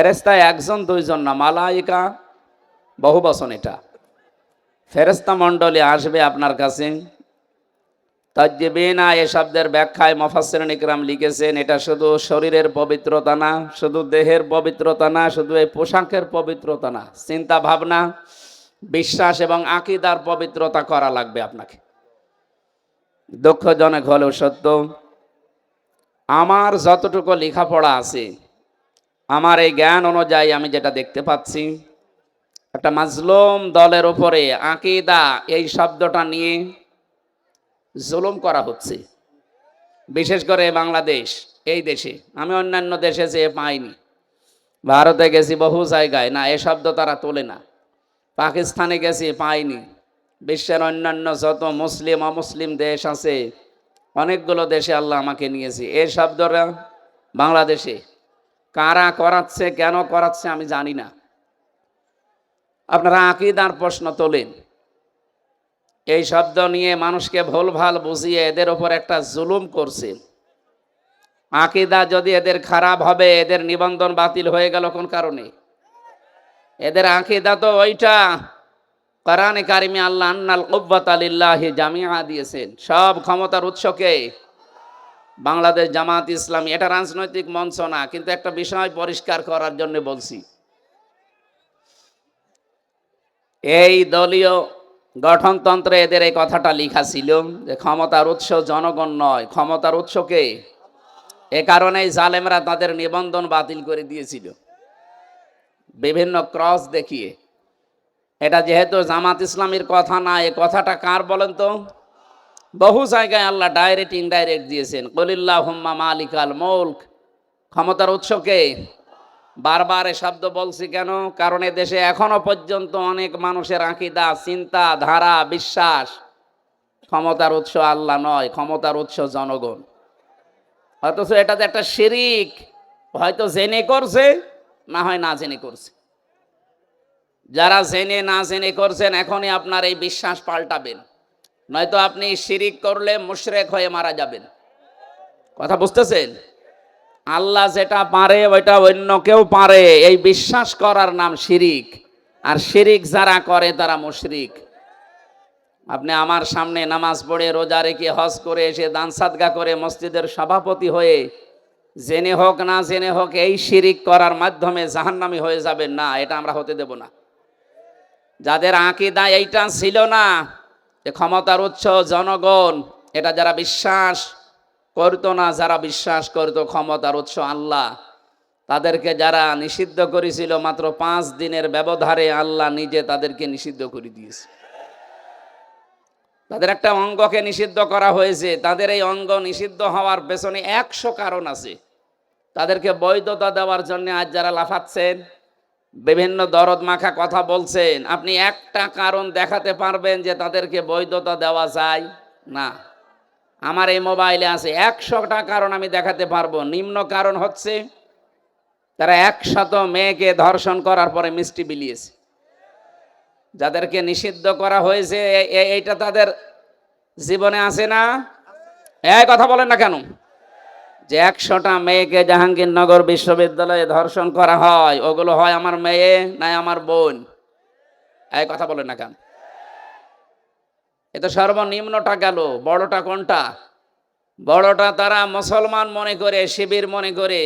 ফেরেশতা একজন দুইজন না, মালাইকা বহু বচন। এটা ফেরেশতা মণ্ডলী আসবে আপনার কাছে। তাজ্জিবিনা এ শব্দের ব্যাখ্যায় মুফাসসিরিন ইকরাম লিখেছেন, এটা শুধু শরীরের পবিত্রতা না, শুধু দেহের পবিত্রতা না, শুধু এই পোশাকের পবিত্রতা না, চিন্তা ভাবনা, বিশ্বাস এবং আকীদার পবিত্রতা করা লাগবে আপনাকে। দুঃখজনক হলেও সত্য, আমার যতটুকু লেখাপড়া আছে, আমার এই জ্ঞান অনুযায়ী আমি যেটা দেখতে পাচ্ছি, একটা মাজলুম দলের উপরে আকীদা এই শব্দটা নিয়ে জুলুম করা হচ্ছে। বিশেষ করে বাংলাদেশ, এই দেশে। আমি অন্যান্য দেশে যেয়ে পাইনি, ভারতে গেছি বহু জায়গায়, না এ শব্দ তারা তোলে না। পাকিস্তানে গেছি, পাইনি। বিশ্বের অন্যান্য যত মুসলিম অমুসলিম দেশ আছে, অনেকগুলো দেশে আল্লাহ আমাকে নিয়েছে। এই শব্দটা বাংলাদেশে কারা করাচ্ছে, কেন করাচ্ছে আমি জানি না। আপনারা আকীদার প্রশ্ন তোলেন, এই শব্দ নিয়ে মানুষকে ভুলভাল বুঝিয়ে এদের ওপর একটা জুলুম করছে। আকীদা যদি এদের খারাপ হবে, এদের নিবন্ধন বাতিল হয়ে গেল কোন কারণে? এদের আকীদা তো ওইটা, কোরআনে কারিমে আল্লাহ আন্নাল কুওয়াতা লিল্লাহি জামিআ দিয়েছেন, সব ক্ষমতার উৎসকে বাংলাদেশ জামাত ইসলামী। এটা রাজনৈতিক মঞ্চ না, কিন্তু একটা বিষয় পরিষ্কার করার জন্য বলছি। এই দলীয় গঠনতন্ত্রে এদের এই কথাটা লেখা ছিল যে ক্ষমতার উৎস জনগণ নয়, ক্ষমতার উৎসকে। এ কারণেই জালেমরা তাদের নিবন্ধন বাতিল করে দিয়েছিল বিভিন্ন ক্রস দেখিয়ে। এটা যেহেতু জামাত ইসলামীর কথা না, এ কথাটা কার বলেন তো? বহু জায়গায় আল্লাহ ডাইরেক্ট ইনডাইরেক্ট দিয়েছেন, কুলিল্লাহুম্মা মালিকাল মুলক, ক্ষমতার উৎসকে। বারবার এ শব্দ বলছি কেন? কারণ এ দেশে এখনো পর্যন্ত অনেক মানুষের আকীদা, চিন্তা ধারা, বিশ্বাস ক্ষমতার উৎস আল্লাহ নয়, ক্ষমতার উৎস জনগণ। অথচ এটাতে একটা শিরিক, হয়তো জেনে করছে, না হয় না জেনে করছে। যারা জেনে না জেনে করছেন, এখনই আপনার এই বিশ্বাস পাল্টাবেন, নয়তো আপনি শিরিক করলে মুশরিক হয়ে মারা যাবেন। কথা বুঝতেছেন? আল্লাহ যেটা পারে ওইটা অন্য কেউ পারে, এই বিশ্বাস করার নাম শিরিক। আর শিরিক যারা করে তারা মুশরিক। আপনি আমার সামনে নামাজ পড়ে, রোজা রেখে, হজ করে এসে, দান সাদগা করে, মসজিদের সভাপতি হয়ে জেনে হোক না জেনে হোক এই শিরিক করার মাধ্যমে জাহান্নামী হয়ে যাবেন না, এটা আমরা হতে দেব না। যাদের আকীদা এইটা ছিল না যে ক্ষমতার উৎস জনগণ, এটা যারা বিশ্বাস করতো না, যারা বিশ্বাস করতো ক্ষমতার উৎস আল্লাহ, তাদেরকে যারা নিষিদ্ধ করেছিল, মাত্র 5 দিনের ব্যবধানে আল্লাহ নিজে তাদেরকে নিষিদ্ধ করে দিয়েছে। তাদের একটা অঙ্গকে নিষিদ্ধ করা হয়েছে। তাদের এই অঙ্গ নিষিদ্ধ হওয়ার পেছনে 100 কারণ আছে। তাদেরকে বৈধতা দেওয়ার জন্য আজ যারা লাফাচ্ছেন, বিভিন্ন দরদ মাখা কথা বলছেন, আপনি একটা কারণ দেখাতে পারবেন যে তাদেরকে বৈধতা দেওয়া যায় না? আমার এই মোবাইলে আছে 100টা কারণ আমি দেখাতে পারবো। নিম্ন কারণ হচ্ছে তারা 100 মেয়েকে ধর্ষণ করার পরে মিষ্টি বিলিয়েছে। যাদেরকে নিষিদ্ধ করা হয়েছে এইটা তাদের জীবনে আছে না? এই কথা বলেন না কেন? যে 100টা মেয়েকে জাহাঙ্গীরনগর বিশ্ববিদ্যালয়ে ধর্ষণ করা হয়, ওগুলো হয় আমার মেয়ে না আমার বোন? এই কথা বলেন না কেন? এ তো সর্বনিম্নটা গেল, বড়টা কোনটা? বড়টা তারা মুসলমান মনে করে, শিবির মনে করে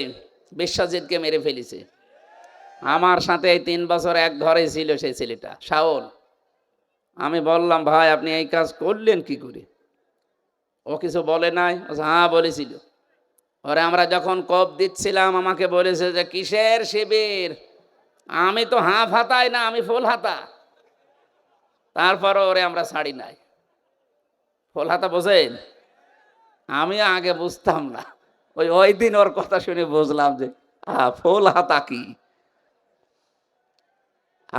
বিশ্বজিৎকে মেরে ফেলেছে। আমার সাথে এই 3 বছর এক ঘরে ছিল সেই ছেলেটা, শাওন। আমি বললাম, ভাই আপনি এই কাজ করলেন কি করে? ও কিছু বলে নাই? হ্যাঁ বলেছিল। ওরে আমরা যখন কোপ দিচ্ছিলাম আমাকে বলেছে যে কিসের শিবির? আমি তো হাফ হাতাই না, আমি ফুল হাতা। তারপরও ওরে আমরা ছাড়ি নাই। ফুল হাতা বোঝেন? আমি আগে বুঝতাম না, ওই দিন ওর কথা শুনে বুঝলাম যে ফুল হাতা কি।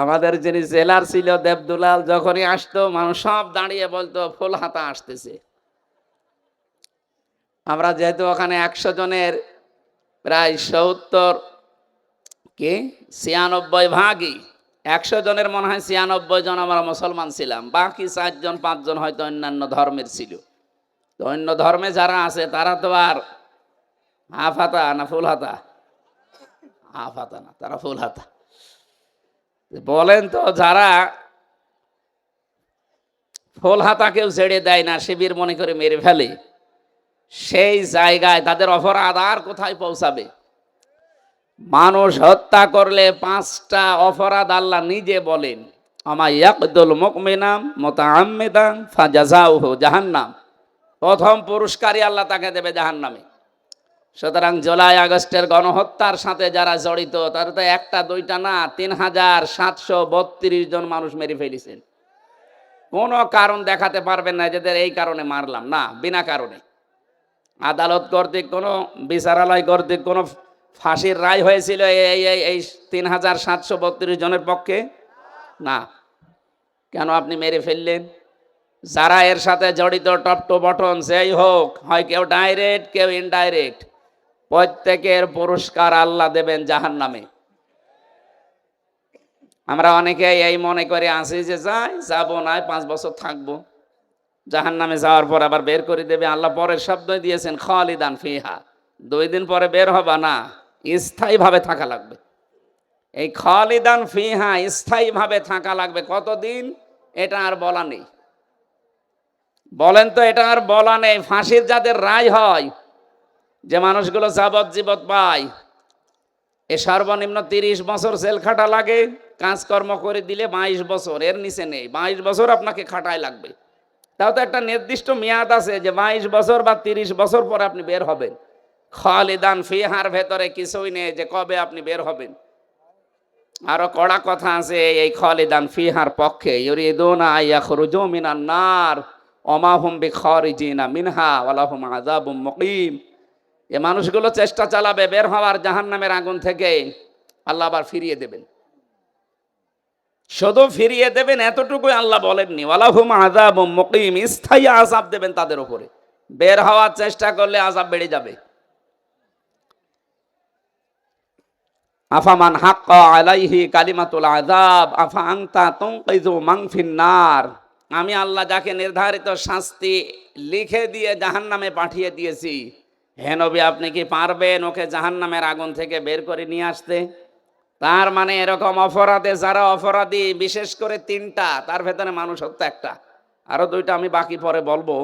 আমাদের যিনি জেলার ছিল দেবদুলাল, যখনই আসতো মানুষ সব দাঁড়িয়ে বলতো ফুল হাতা আসতেছে। আমরা যেহেতু ওখানে 100 জনের প্রায় 96 ভাগই, 100 জনের মনে হয় 96 জন আমরা মুসলমান ছিলাম, বাকি 4 জন 5 জন হয়তো অন্যান্য ধর্মের ছিল। তো অন্য ধর্মে যারা আছে তারা তো আর হাফ হাতা না ফুল হাতা? হাফ হাতা না, তারা ফুল হাতা। বলেন তো, যারা ফুল হাতা কেউ ছেড়ে দেয় না, শিবির মনে করে মেরে ফেলে, সেই জায়গায় তাদের অপরাধ আর কোথায় পৌঁছাবে? মানুষ হত্যা করলে 5টা অপরাধ আল্লাহ নিজে বলেন, আমা ইয়াকদুল মুমিনা মুতাআম্মিদান ফাজাযাউহু জাহান্নাম। প্রথম পুরস্কারই আল্লাহ তাকে দেবে জাহান্নামে। সুতরাং জুলাই আগস্টের গণহত্যার সাথে যারা জড়িত, তারা তো একটা দুইটা না, 3732 জন মানুষ মেরে ফেলেছেন। কোনো কারণ দেখাতে পারবেন না যাদের এই কারণে মারলাম, না, বিনা কারণে। আদালত কর্তৃক কোনো, বিচারালয় কর্তৃক কোনো ফাঁসির রায় হয়েছিল এই 3732 জনের পক্ষে? না। কেন আপনি মেরে ফেললেন? যারা এর সাথে জড়িত, টপ টু বটন যেই হোক, হয় কেউ ডাইরেক্ট কেউ ইনডাইরেক্ট, প্রত্যেকের পুরস্কার আল্লাহ দেবেন জাহান্নামে। আমরা অনেকে এই মনে করে আসি যে যাই যাবো না, 5 বছর থাকবো, জাহান্নামে যাওয়ার পর আবার বের করে দেবে। আল্লাহ পরের শব্দই দিয়েছেন খালিদান ফিহা, 2 দিন পরে বের হবা না, স্থায়ীভাবে থাকা লাগবে। এই খালিদান ফিহা, স্থায়ীভাবে থাকা লাগবে। কতদিন এটা আর বলা নেই। বলেন তো, এটা আর বলা নেই। ফাঁসির যাদের রায় হয়, যে মানুষগুলো যাবজ্জীবন পায়, এ সর্বনিম্ন 30 বছর জেল খাটা লাগে, কাজকর্ম করে দিলে 22 বছর, এর নিচে নেই। 22 বছর আপনাকে খাটায় লাগবে। তাও তো একটা নির্দিষ্ট মেয়াদ আছে যে 22 বছর বা 30 বছর পরে আপনি বের হবেন। খালিদান ফিহার ভেতরে কিছুই নেই যে কবে আপনি বের হবেন। আরো কড়া কথা আছে এই খালিদান ফিহার পক্ষে, ইউরিদুনা আইয়াখরুজু মিনান নার ওমা হুম বিখারিজিনা মিনহা ওয়া লাহুম আযাবুম মুকিম। এ মানুষগুলো চেষ্টা চালাবে বের হওয়ার জাহান্নামের আগুন থেকে, আল্লাহ আবার ফিরিয়ে দেবেন। শুধু ফিরিয়ে দেবেন এতটুকুই আল্লাহ বলেননি, ওয়া লাহুম আযাবুম মুকিম, স্থায়ী আযাব দেবেন তাদের উপরে। বের হওয়ার চেষ্টা করলে আযাব বেড়ে যাবে। আফামান হাক্কা আলাইহি কালিমাতুল আযাব আফা আনতা তুনকিযু মান ফিন্নার। আমি আল্লাহ যাকে নির্ধারিত শাস্তি লিখে দিয়ে জাহান্নামে পাঠিয়ে দিয়েছি, হে নবী আপনি কি পারবেন ওকে জাহান্নামের আগুন থেকে বের করে নিয়ে আসতে? তার মানে এরকম অপরাধে যারা অপরাধী, বিশেষ করে 3টা, তার ভেতরে মানুষ হত্যা একটা, আরো 2টা আমি বাকি পরে বলবো।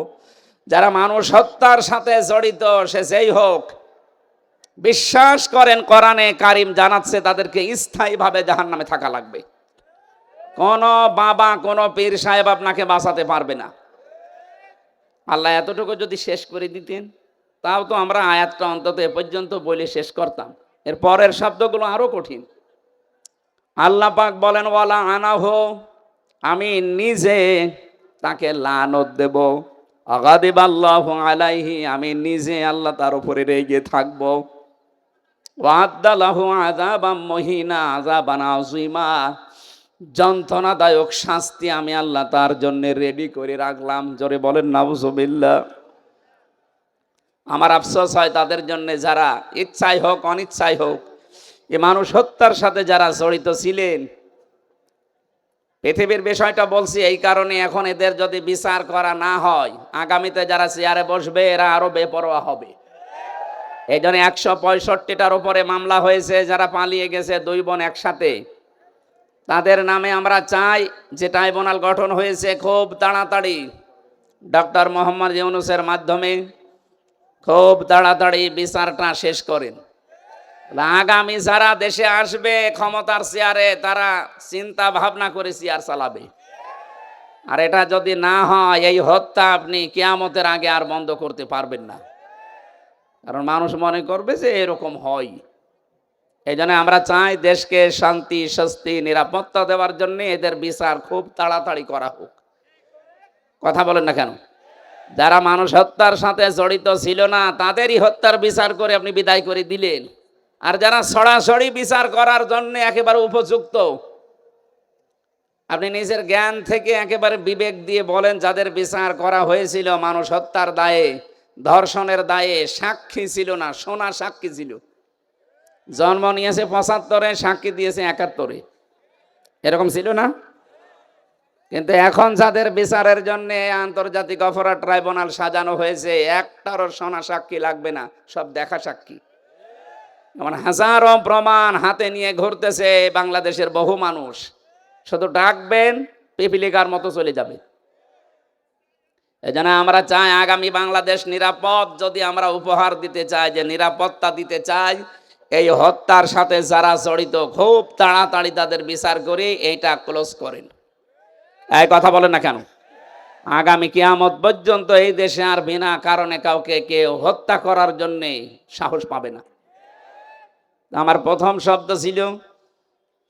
যারা মানুষ হত্যার সাথে জড়িত, সে যেই হোক, বিশ্বাস করেন কোরআনে কারিম জানাচ্ছে তাদেরকে স্থায়ীভাবে জাহান্নামে থাকা লাগবে। কোন বাবা, কোন পীর সাহেব আপনাকে বাঁচাতে পারবে না। আল্লাহ এতটুকু যদি শেষ করে দিতেন, তাও তো আমরা আয়াতটা অন্তত এ পর্যন্ত বলে শেষ করতাম। এর পরের শব্দগুলো আরো কঠিন। আল্লাহ পাক বলেন ওয়ালা আনাহু, আমি নিজে তাকে লানত দেব। আগাদিবাল্লাহু আলাইহি, আমি নিজে আল্লাহ তার উপরে রেগে থাকবো। ওয়াদালাহু আযাবাম মুহিনা আযাবান আযীমা, যন্ত্রণাদায়ক শাস্তি আমি আল্লাহ তার জন্য রেডি করে রাখলাম। জোরে বলেন নাউজুবিল্লাহ। আমার আফসোস হয় তাদের জন্য যারা ইচ্ছাই হোক অনিচ্ছাই হোক এ মানুষ হত্যার সাথে যারা জড়িত ছিলেন। পৃথিবীর বিষয়টা বলছি এই কারণে, এখন এদের যদি বিচার করা না হয়, আগামীতে যারা চেয়ারে বসবে এরা আরো বেপরোয়া হবে। এই জন্য 165টার উপরে মামলা হয়েছে, যারা পালিয়ে গেছে 2 বোন একসাথে, তাদের নামে আমরা চাই যে ট্রাইব্যুনাল গঠন হয়েছে খুব তাড়াতাড়ি ডক্টর মোহাম্মদ ইউনূসের মাধ্যমে খুব তাড়াতাড়ি বিচারটা শেষ করেন। আগামী যারা দেশে আসবে ক্ষমতার চেয়ারে, তারা চিন্তা ভাবনা করে চেয়ার চালাবে। আর এটা যদি না হয়, এই হত্যা আপনি কিয়ামতের আগে আর বন্ধ করতে পারবেন না। কারণ মানুষ মনে করবে যে এরকম হয়। এই জন্য আমরা চাই দেশকে শান্তি, স্বস্তি, নিরাপত্তা দেওয়ার জন্য এদের বিচার খুব তাড়াতাড়ি করা হোক। কথা বলেন না কেন? যারা মানুষ হত্যার সাথে জড়িত ছিল না, তাদেরই হত্যার বিচার করে আপনি বিদায় করে দিলেন। আর যারা সরাসরি বিচার করার জন্য একেবারে উপযুক্ত, আপনি নিজের জ্ঞান থেকে একেবারে বিবেক দিয়ে বলেন, যাদের বিচার করা হয়েছিল মানুষ হত্যার দায়ে, ধর্ষণের দায়ে, সাক্ষী ছিল না, সোনা সাক্ষী ছিল। জন্ম নিয়েছে 75-এ, সাক্ষী দিয়েছে 71-এ, এরকম ছিল না? কিন্তু এখন যাদের বিচারের জন্য আন্তর্জাতিক অপরাধ ট্রাইব্যুনাল সাজানো হয়েছে, একটারও সোনা সাক্ষী লাগবে না, সব দেখা সাক্ষী। এমন হাজারো প্রমাণ হাতে নিয়ে ঘুরতেছে বাংলাদেশের বহু মানুষ। শুধু ডাকবেন, পিপিলিকার মতো চলে যাবে। এজন্য আমরা চাই আগামী বাংলাদেশ নিরাপদ। যদি আমরা উপহার দিতে চাই, যে নিরাপত্তা দিতে চাই, এই হত্যার সাথে যারা জড়িত খুব তাড়াতাড়ি তাদের বিচার করে এইটা ক্লোজ করেন। এই কথা বলেন না কেন? আগামী কিয়ামত পর্যন্ত এই দেশে আর বিনা কারণে কাউকে কেউ হত্যা করার জন্য সাহস পাবে না। আমার প্রথম শব্দ ছিল,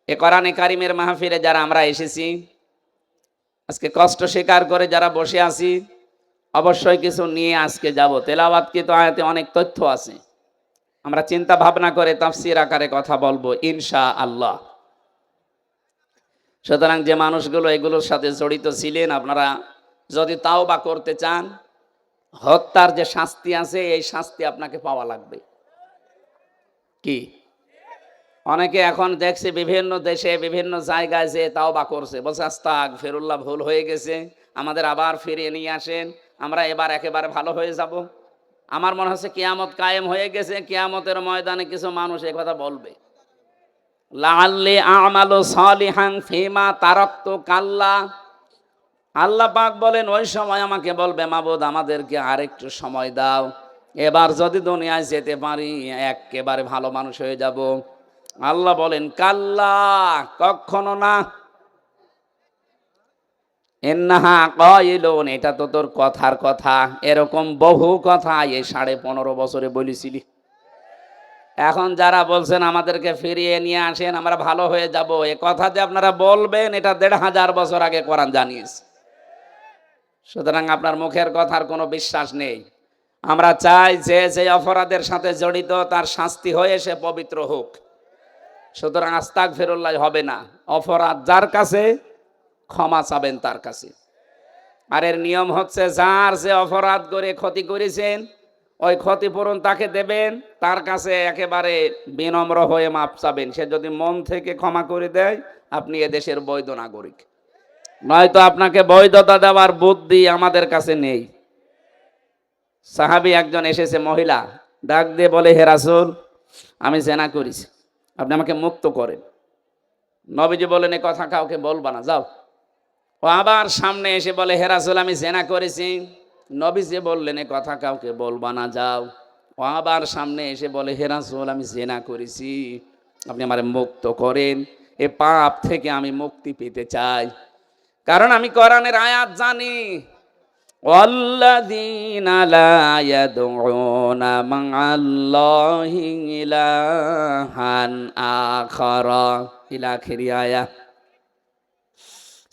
এ কোরআনে কারিমের মাহফিলে যারা আমরা এসেছি, আজকে কষ্ট স্বীকার করে যারা বসে আছি, অবশ্যই কিছু নিয়ে আজকে যাব। তেলাওয়াতকৃত আয়াতে অনেক তথ্য আছে, আমরা চিন্তা ভাবনা করে তাফসীর আকারে কথা বলবো ইনশাআল্লাহ। সুতরাং যে মানুষগুলো এগুলোর সাথে জড়িত ছিলেন, আপনারা যদি তাওবা করতে চান, হত্যার যে শাস্তি আছে এই শাস্তি আপনাকে পাওয়া লাগবে। কি অনেকে এখন দেখছে বিভিন্ন দেশে বিভিন্ন জায়গায় যে তাওবা করছে, বলছে আস্তাগফিরুল্লাহ, ভুল হয়ে গেছে, আমাদের আবার ফিরিয়ে নিয়ে আসেন, আমরা এবার একেবারে ভালো হয়ে যাব। আমার মনে হচ্ছে কিয়ামত কায়েম হয়ে গেছে, কিয়ামতের ময়দানে কিছু মানুষ এই কথা বলবে, লাআল্লি আমালু সালিহান ফিমা তারাকতু কাল্লা। আল্লাহ পাক বলেন ওই সময় আমাকে বলবে, মাবুদ আমাদেরকে আরেকটু সময় দাও, এবার যদি দুনিয়ায় যেতে পারি একেবারে ভালো মানুষ হয়ে যাব। আল্লাহ বলেন কাল্লা, কখনো না। ইন্নাহা কাইলুন, এটা তো তোর কথার কথা, এরকম বহু কথা এই 15.5 বছরে বলেছিলি। এখন যারা বলছেন আমাদেরকে ফিরিয়ে নিয়ে আসেন, আমরা ভালো হয়ে যাব, এ কথা যে আপনারা বলবেন এটা 1500 বছর আগে কোরআন জানিয়েছে। সুতরাং আপনার মুখের কথার কোনো বিশ্বাস নেই। আমরা চাই যে যে অপরাধের সাথে জড়িত তার শাস্তি হয়ে সে পবিত্র হোক। সুতরাং আস্তাগফিরুল্লাহ হবে না, অপরাধ যার কাছে ক্ষমা চাবেন তার কাছে। আর এর নিয়ম হচ্ছে, যার যে অপরাধ করে ক্ষতি করেছেন ওই ক্ষতিপূরণ তাকে দেবেন, তার কাছে একেবারে বিনম্র হয়ে মাপ চাবেন। সে যদি মন থেকে ক্ষমা করে দেয়, আপনি এদেশের বৈধ নাগরিক। নয়তো আপনাকে বৈধতা দেওয়ার বুদ্ধি আমাদের কাছে নেই। সাহাবী একজন এসেছে, মহিলা, ডাক দিয়ে বলে, হে রাসূল, আমি জেনা করেছি, আপনি আমাকে মুক্ত করেন। নবীজি বলেন, এ কথা কাউকে বলবা না, যাও। ও আবার সামনে এসে বলে, হে রাসূল, আমি জেনা করেছি। নবীজি বললেন, এ কথা কাউকে বলবা না, যাও। ও আবার সামনে এসে বলে, হে রাসূল, আমি জেনা করেছি, আপনি আমারে মুক্ত করেন, এ পাপ থেকে আমি মুক্তি পেতে চাই। কারণ আমি কোরআনের আয়াত জানি, ওয়াল্লাযীনা লা ইয়াদউনা মা'আল্লাহি ইলাহান আখারা, ইলা আখিরি আয়াত।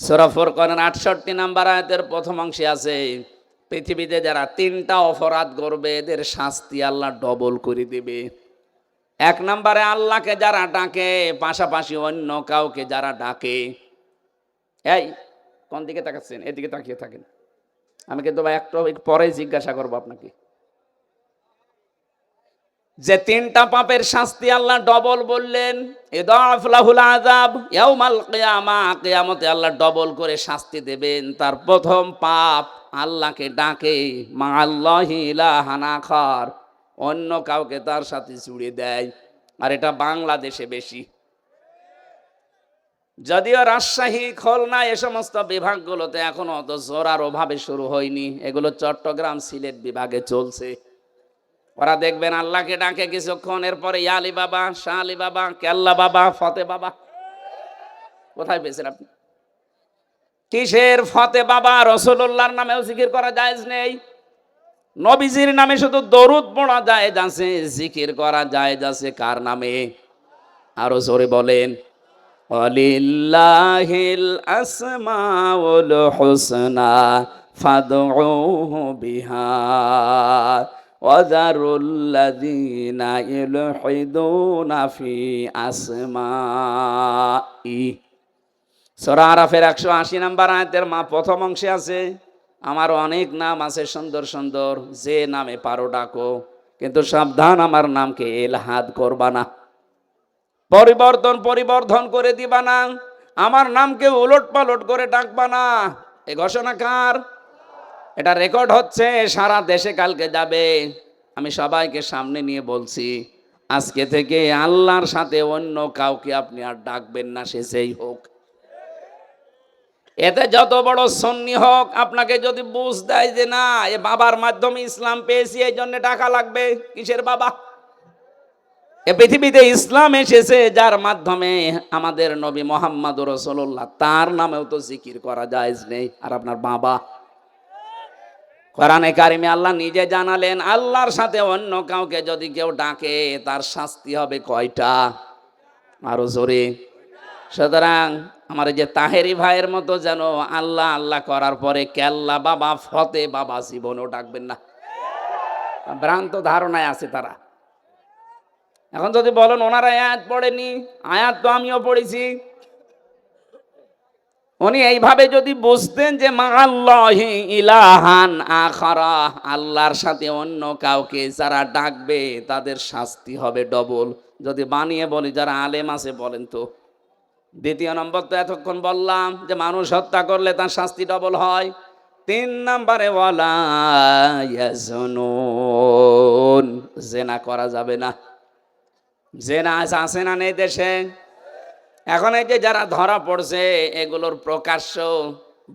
সূরা ফুরকানের 68 নম্বর আয়াতের প্রথম অংশে আছে, পৃথিবীতে যারা 3টা অপরাধ করবে এদের শাস্তি আল্লাহ ডবল করে দেবে। 1 নম্বরে আল্লাহকে যারা ডাকে, পাশাপাশি অন্য কাউকে যারা ডাকে। এই কোন দিকে তাকাচ্ছেন? এদিকে তাকিয়ে থাকেন, আমি কিন্তু ভাই একটু পরে জিজ্ঞাসা করবো আপনাকে। যে 3টা পাপের শাস্তি আল্লাহ ডবল বললেন, ইদাফ লাহুল আযাব ইয়াউমাল কিয়ামা, কিয়ামতে আল্লাহ ডবল করে শাস্তি দেবেন। তার প্রথম পাপ, আল্লাহকে ডাকে, মা আল্লাহি ইলাহান আখার, অন্য কাউকে তার সাথে জুড়ে দেয়। আর এটা বাংলাদেশে বেশি। যদিও রাজশাহী, খুলনা এ সমস্ত বিভাগগুলোতে এখনো অত জোরার ভাবে শুরু হয়নি, এগুলো চট্টগ্রাম, সিলেট বিভাগে চলছে। ওরা দেখবেন আল্লাহকে ডাকে কিছুক্ষণ, এরপরে ইয়া আলী বাবা, শাহ আলী বাবা, কেল্লা বাবা, ফতে বাবা। কোথায় পেয়েছেন আপনি? কিসের ফতে বাবা? রাসূলুল্লাহর নামেও জিকির করা জায়েজ নেই, নবীজির নামে শুধু দরুদ পড়া জায়েজ আছে, জিকির করা জায়েজ আছে কার নামে? আরো জোরে বলেন, ওয়ালিল্লাহিল আসমাউল হুসনা ফাদউহু বিহা ওয়াযারুল্লাযীনা ইউলহিদুনা ফি আসমাই। সূরা আরাফের 180 নম্বর আয়াতের প্রথম অংশে আছে, আমার অনেক নাম আছে সুন্দর সুন্দর, যে নামে পারো ডাকো, কিন্তু সাবধান আমার নামকে ইলহাদ করবা না, পরিবর্ধন করে দিবা না, আমার নামকে উলট পালট করে ডাকবা না। এই ঘোষণা কার? এটা রেকর্ড হচ্ছে, সারা দেশে কালকে যাবে। আমি সবাইকে সামনে নিয়ে বলছি, আজকে থেকে আল্লাহর সাথে অন্য কাউকে আপনি আর ডাকবেন না, সে যেই হোক। এতে যত বড় সুন্নি হোক, আপনাকে যদি বুঝ দেয় যে না এ বাবার মাধ্যমে ইসলাম পেয়েছি এই জন্য ডাকা লাগবে, কিসের বাবা? এ পৃথিবীতে ইসলাম এসেছে যার মাধ্যমে আমাদের নবী মোহাম্মদ রাসূলুল্লাহ, তার নামেও তো জিকির করা জায়েজ নেই। আর আপনার বাবা, কোরআনে কারিমে আল্লাহ নিজে জানালেন আল্লাহর সাথে অন্য কাউকে যদি কেউ ডাকে তার শাস্তি হবে কয়টা? আরো জোরে। সুতরাং আমার এই যে তাহেরি ভাইয়ের মতো যেন আল্লাহ আল্লাহ করার পরে কেল্লা বাবা ফতে বাবা জীবনেও ডাকবেন না। ভ্রান্ত ধারণায় আছে তারা। এখন যদি বলেন ওনারা আয়াত পড়েনি, আয়াত তো আমিও পড়েছি। উনি এইভাবে যদি বুঝতেন যে মা আল্লাহি ইলাহান আখারা, আল্লাহর সাথে অন্য কাউকে যারা ডাকবে তাদের শাস্তি হবে ডবল। যদি বানিয়ে বলি যারা আলেম আছে বলেন তো। দ্বিতীয় নম্বর তো এতক্ষণ বললাম যে মানুষ হত্যা করলে তার শাস্তি ডবল হয়। 3 নম্বরে ওয়ালা ইয়াজনুন, জেনা করা যাবে না। জেনা আছে না নেই দেশে? এখন এই যে যারা ধরা পড়ছে এগুলোর প্রকাশ্য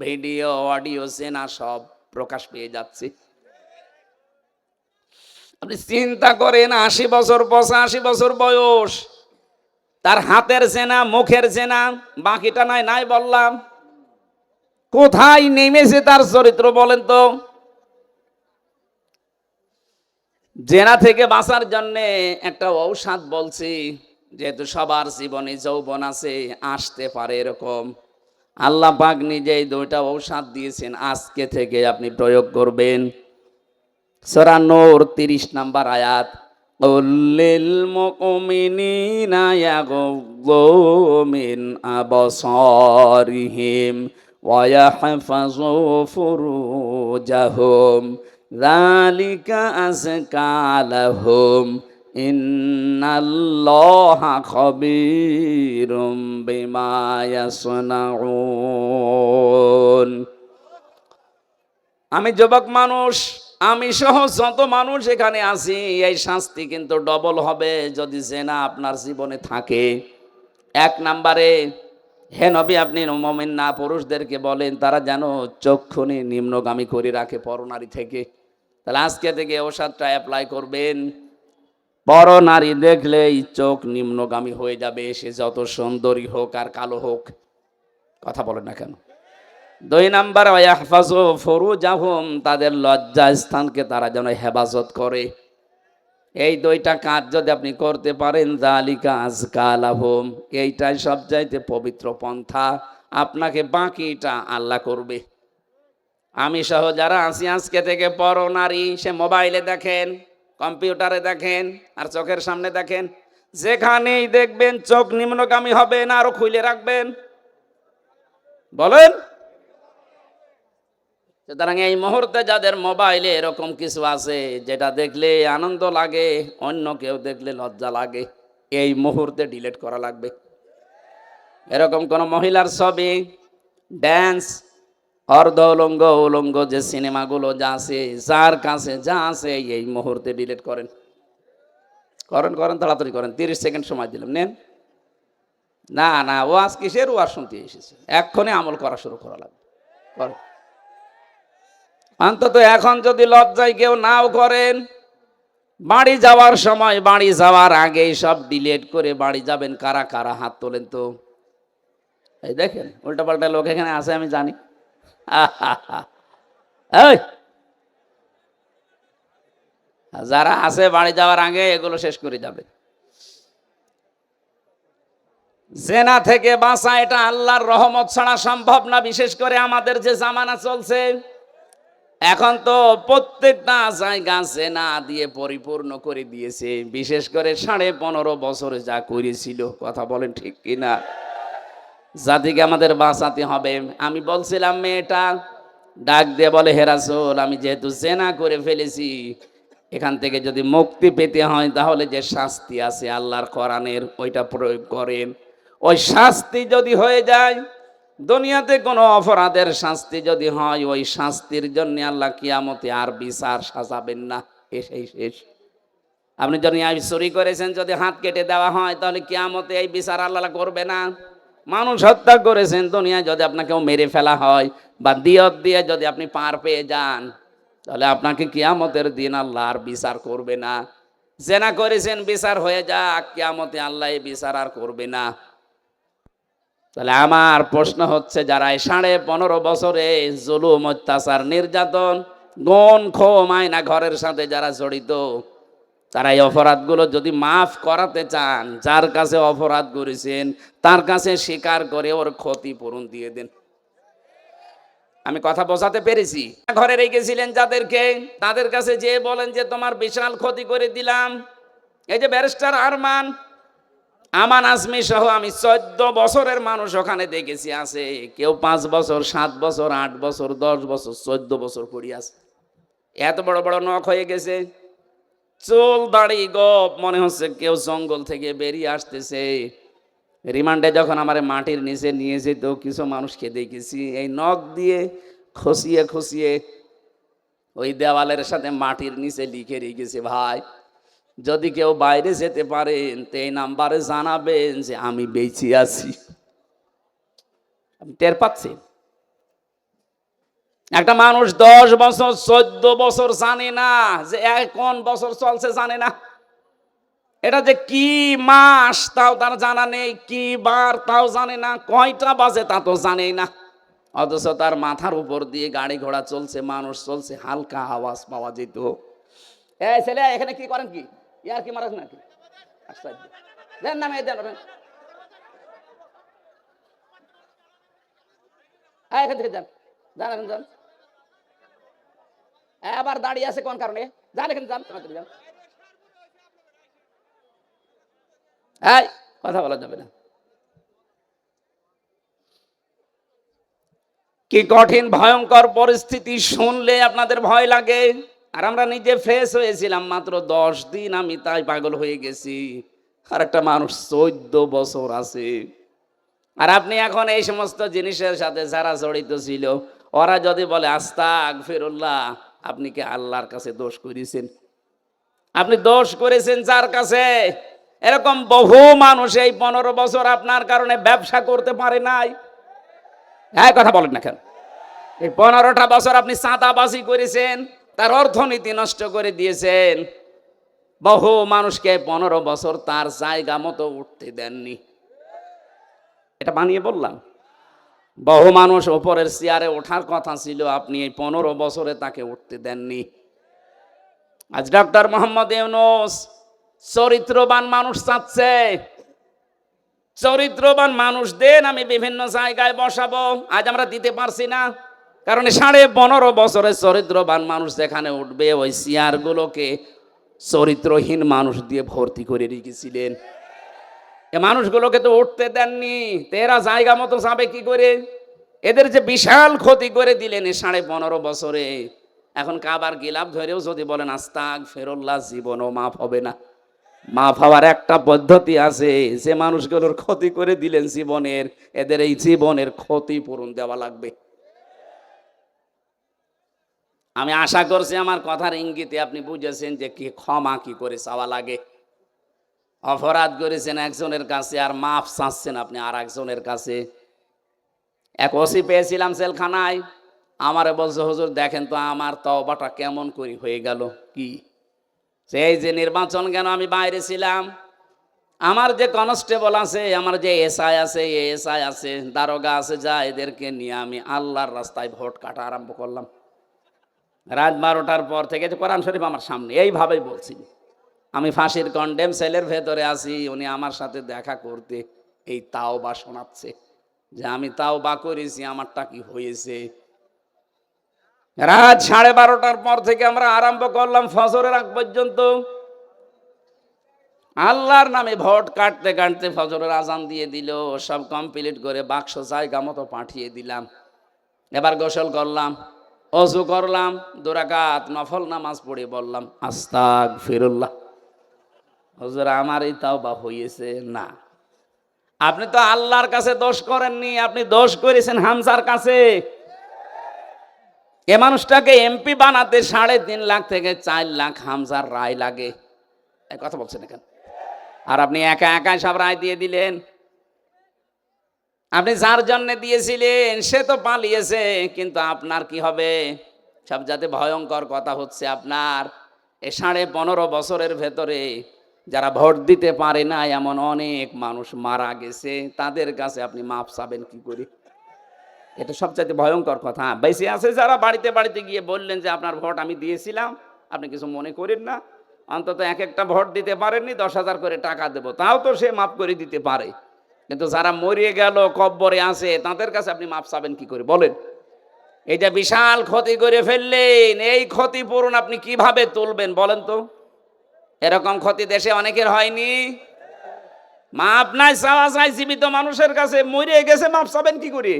ভিডিও অডিও জেনা সব প্রকাশ পেয়ে যাচ্ছে। আপনি চিন্তা করেন 80 বছর 85 বছর বয়স, তার হাতের জেনা মুখের জেনা, বাকিটা নাই নাই বললাম। কোথায় নেমেছে তার চরিত্র বলেন তো? জেনা থেকে বাঁচার জন্য একটা ঔষধ বলছি, যেহেতু সবার জীবনে যৌবন আছে, আসতে পারে এরকম। আল্লাহ পাক নিজেই 2টা ঔষধ দিয়েছেন, আজকে থেকে আপনি প্রয়োগ করবেন। সূরা নূর 30 নম্বর আয়াত, কুল্লিল মুমিনিনা ইয়াগুযু মিন আবসারিহিম ওয়া ইয়াহফাযু ফুরুজাহুম যালিকা আযকা লাহুম ইন্নাল্লাহা খাবীরুম বিমা ইয়াসনাউন। আমি যুবক মানুষ, আমি সহ যত মানুষ এখানে আছি, এই শাস্তি কিন্তু ডবল হবে যদি জেনা আপনার জীবনে থাকে। 1 নম্বরে, হে নবী আপনি মুমিন না পুরুষদেরকে বলেন তারা যেন চক্ষুনি নিম্নগামী করে রাখে পরনারী থেকে। তাহলে আজকে থেকে ওষুধটা অ্যাপ্লাই করবেন। পরনারী দেখলেই চোখ নিম্নগামী হয়ে যাবে, সে যত সুন্দরী হোক আর কালো হোক। কথা বলেন না কেন? 2 নাম্বার, ওয়াহফাজু ফুরুজাহুম, তাদের লজ্জা স্থানকে তারা যেন হেফাজত করে। এই 2টা কাজ যদি আপনি করতে পারেন, যালিকা আযকা লাহুম, এইটাই সবচাইতে পবিত্র পন্থা। আপনাকে বাকিটা আল্লাহ করবে। আমি সহ যারা আছি আজকে থেকে পরনারী, সে মোবাইলে দেখেন, কম্পিউটারে দেখেন আর চোখের সামনে দেখেন, যেখানেই দেখবেন চোখ নিম্নগামী হবে না, আরো খুলে রাখবেন। বলেন। সুতরাং এই মুহূর্তে যাদের মোবাইলে এরকম কিছু আছে যেটা দেখলে আনন্দ লাগে, অন্য কেউ দেখলে লজ্জা লাগে, এই মুহূর্তে ডিলিট করা লাগবে। এরকম কোন মহিলার ছবি, ড্যান্স, অর্ধ উলঙ্গ উলঙ্গ যে সিনেমাগুলো যা আছে, যার কাছে যা আছে এই মুহূর্তে ডিলিট করেন। করেন করেন, তাড়াতাড়ি করেন। 30 সেকেন্ড সময় দিলাম, নেন। না না, ওয়াজ কিসের? ওয়াজ শুনতে এসেছে, এক্ষুনি আমল করা শুরু করা লাগবে। করেন। অন্তত এখন যদি লজ্জায় কেউ নাও করেন, বাড়ি যাওয়ার সময়, বাড়ি যাওয়ার আগেই সব ডিলিট করে বাড়ি যাবেন। কারা কারা হাত তোলেন তো? এই দেখেন উল্টাপাল্টা লোক এখানে আছে আমি জানি। এই যারা আছে বাড়ি যাওয়ার আগে এগুলো শেষ করে যাবে। জেনা থেকে বাঁচা এটা আল্লাহর রহমত ছাড়া সম্ভব না, বিশেষ করে আমাদের যে জামানা চলছে এখন, তো প্রত্যেকটা জায়গা জেনা দিয়ে পরিপূর্ণ করে দিয়েছে। বিশেষ করে 15.5 বছরে যা করেছিল, কথা বলেন ঠিক কিনা? জাতিকে আমাদের বাঁচাতে হবে। আমি বলছিলাম, মেয়েটা ডাক দিয়ে বলে, হে রাসূল, আমি যেহেতু জেনা করে ফেলেছি, এখান থেকে যদি মুক্তি পেতে হয় তাহলে যে শাস্তি আছে আল্লাহর কোরআনের, ওইটা প্রয়োগ করেন। ওই শাস্তি যদি হয়ে যায়, দুনিয়াতে কোনো অপরাধের শাস্তি যদি হয়, ওই শাস্তির জন্য আল্লাহ কিয়ামতে আর বিচার সাজাবেন না, এসেই শেষ। আপনি যদি চুরি করেছেন, যদি হাত কেটে দেওয়া হয়, তাহলে কিয়ামতে এই বিচার আল্লাহ করবে না? মানুষ হত্যা করেছেন, দুনিয়ায় যদি আপনাকেও মেরে ফেলা হয় বা দিয়ত দিয়ে যদি আপনি পার পেয়ে যান, তাহলে আপনাকে কিয়ামতের দিন আল্লাহ আর বিচার করবে না। জেনা করেছেন, বিচার হয়ে যাক, কিয়ামতে আল্লাহ এই বিচার আর করবে না। তাহলে আমার প্রশ্ন হচ্ছে, যারা এই 15.5 বছরে জুলুম, অত্যাচার, নির্যাতন, গণ খো মায়না ঘরের সাথে যারা জড়িত, তারা এই অপরাধগুলো যদি মাফ করাতে চান, যার কাছে অপরাধ করেছেন তার কাছে স্বীকার করে ওর ক্ষতিপূরণ দিয়ে দেন। আমি কথা বোঝাতে পেরেছি? ঘরে রেখেছিলেন যাদেরকে, তাদের কাছে যে বলেন যে তোমার বিশাল ক্ষতি করে দিলাম। এই যে ব্যারিস্টার আরমান, আমান আজমি সহ আমি 14 বছরের মানুষ ওখানে দেখেছি আছে। কেউ 5 বছর, 7 বছর, 8 বছর, 10 বছর, 14 বছর পড়ে আছে। এত বড় বড় নখ হয়ে গেছে, চুল দাড়ি গপ, মনে হচ্ছে কেউ জঙ্গল থেকে বেরিয়ে আসতেছে। রিমান্ডে যখন আমার মাটির নিচে নিয়ে যেত, কিছু মানুষকে দেখেছি এই নখ দিয়ে খসিয়ে খসিয়ে ওই দেওয়ালের সাথে মাটির নিচে লিখে রেখেছে, ভাই যদি কেউ বাইরে যেতে পারেন তো এই নাম্বারে জানাবেন যে আমি বেঁচে আছি। আপনি টের পাচ্ছেন? একটা মানুষ 10 বছর, 14 বছর জানে না যে কোন বছর চলছে, জানে না এটা যে কি মাস তাও তার জানা নেই, কি বার তাও জানে না, কয়টা বাজে তা তো জানেই না। অথচ তার মাথার উপর দিয়ে গাড়ি ঘোড়া চলছে, মানুষ চলছে, হালকা আওয়াজ পাওয়া যেত। এই ছেলে, এখানে কি করেন? কি ইয়ার কি মারাস নাকি? দেন না মেয়ে, দেন এখান থেকে যান, যান এখন যান। আবার দাঁড়িয়ে আছে কোন কারণে? যান এখানে, যান যান। এই কথা বলা যাবে না। কি কঠিন ভয়ঙ্কর পরিস্থিতি শুনলে আপনাদের ভয় লাগে। আর আমরা নিজে ফ্রেশ হয়েছিলাম মাত্র 10 দিন, আমি তাই পাগল হয়ে গেছি। আর একটা মানুষ 14 বছর আছে। আর আপনি এখন এই সমস্ত জিনিসের সাথে যারা জড়িত ছিল, ওরা যদি বলে আস্তাগফিরুল্লাহ, আপনি কি আল্লাহর কাছে দোষ করেছেন? আপনি দোষ করেছেন যার কাছে? এরকম বহু মানুষ এই 15 বছর আপনার কারণে ব্যবসা করতে পারে নাই। হ্যাঁ, কথা বলেন না কেন? এই 15টা বছর আপনি চাঁদাবাজি করেছেন, তার অর্থনীতি নষ্ট করে দিয়েছেন। বহু মানুষকে 15 বছর তার জায়গা মতো উঠতে দেননি। এটা বানিয়ে বললাম? বহু মানুষ ওপরের চেয়ারে ওঠার কথা ছিল, আপনি এই 15 বছরে তাকে উঠতে দেননি। আজ ডক্টর মোহাম্মদ ইউনূস চরিত্রবান মানুষ চাচ্ছে। চরিত্রবান মানুষ দেন, আমি বিভিন্ন জায়গায় বসাবো। আজ আমরা দিতে পারছি না, কারণ 15.5 বছরের চরিত্রবান মানুষ যেখানে উঠবে, ওই চেয়ারগুলোকে চরিত্রহীন মানুষ দিয়ে ভর্তি করে রেখেছিলেন। এ মানুষগুলোকে তো উঠতে দেননি, তেরা জায়গা মতো যাবে কি করে? এদের যে বিশাল ক্ষতি করে দিলেন এই 15.5 বছরে। এখন কাবার গিলাফ ধরেও যদি বলেন আস্তাগফিরুল্লাহ, জীবনও মাফ হবে না। মাফ হওয়ার একটা পদ্ধতি আছে, যে মানুষগুলোর ক্ষতি করে দিলেন জীবনের, এদের এই জীবনের ক্ষতিপূরণ দেওয়া লাগবে। আমি আশা করছি আমার কথার ইঙ্গিতে আপনি বুঝেছেন যে কি ক্ষমা কি করে চাওয়া লাগে। অপরাধ করেছেন একজনের কাছে আর মাফ চাচ্ছেন আপনি আর একজনের কাছে। এক ওসি পেয়েছিলাম জেলখানায়, আমারে বলছে, হুজুর দেখেন তো আমার তওবাটা কেমন করে হয়ে গেল। কি? সেই যে নির্বাচন কেন আমি বাইরে ছিলাম, আমার যে কনস্টেবল আছে, আমার যে এসআই আছে, এএসআই আছে, দারোগা আছে, যা এদেরকে নিয়ে আমি আল্লাহর রাস্তায় ভোট কাটা আরম্ভ করলাম। রাত 12টার পর থেকে, কোরআন শরীফ আমার সামনে, এইভাবেই বলছি। আমি ফাঁসির কন্ডেম সেলের ভেতরে আছি, উনি আমার সাথে দেখা করতে এই তাওবা শোনাচ্ছে যে আমি তাওবা করেছি, আমারটা কি হয়েছে। রাত 12:30টার পর থেকে আমরা আরম্ভ করলাম ফজরের আগ পর্যন্ত আল্লাহর নামে ভোট কাটতে কাটতে ফজরের আজান দিয়ে দিল। সব কমপ্লিট করে বাক্স জায়গা মতো পাঠিয়ে দিলাম। এবার গোসল করলাম, অজু করলাম, 2 রাকাত নফল নামাজ পড়ে বললাম আস্তাগফিরুল্লাহ। হুজুর আমারই তাওবা হয়েছে না। আপনি তো আল্লাহর কাছে দোষ করেননি, আপনি দোষ করেছেন হামজার কাছে। এ মানুষটাকে এমপি বানাতে 3.5 লাখ থেকে 4 লাখ হামজার রায় লাগে। এই কথা বলছেন এখানে। আর আপনি একা একাই সব রায় দিয়ে দিলেন। আপনি যার জন্য দিয়েছিলেন সে তো পালিয়েছে, কিন্তু আপনার কি হবে? সবচাইতে ভয়ঙ্কর কথা হচ্ছে আপনার এই 15.5 বছরের ভেতরে যারা ভোট দিতে পারে না এমন অনেক মানুষ মারা গেছে, তাদের কাছে আপনি মাপ চাবেন কি করে? এটা সবচাইতে ভয়ঙ্কর কথা। বেঁচে আছে যারা, বাড়িতে বাড়িতে গিয়ে বললেন যে আপনার ভোট আমি দিয়েছিলাম, আপনি কিছু মনে করেন না, অন্তত এক একটা ভোট দিতে পারেননি, 10,000 করে টাকা দেবো, তাও তো সে মাফ করে দিতে পারে। কিন্তু যারা মরিয়ে গেল, কব্বরে আছে, তাদের কাছে আপনি মাপ চাবেন কি করে বলেন? এটা বিশাল ক্ষতি করে ফেললেন, এই ক্ষতিপূরণ আপনি কিভাবে তুলবেন বলেন তো? এরকম ক্ষতি দেশে অনেকের হয়নি। মাপ নাই চাওয়া চাই জীবিত মানুষের কাছে, মরিয়ে গেছে, মাপ চাবেন কি করে?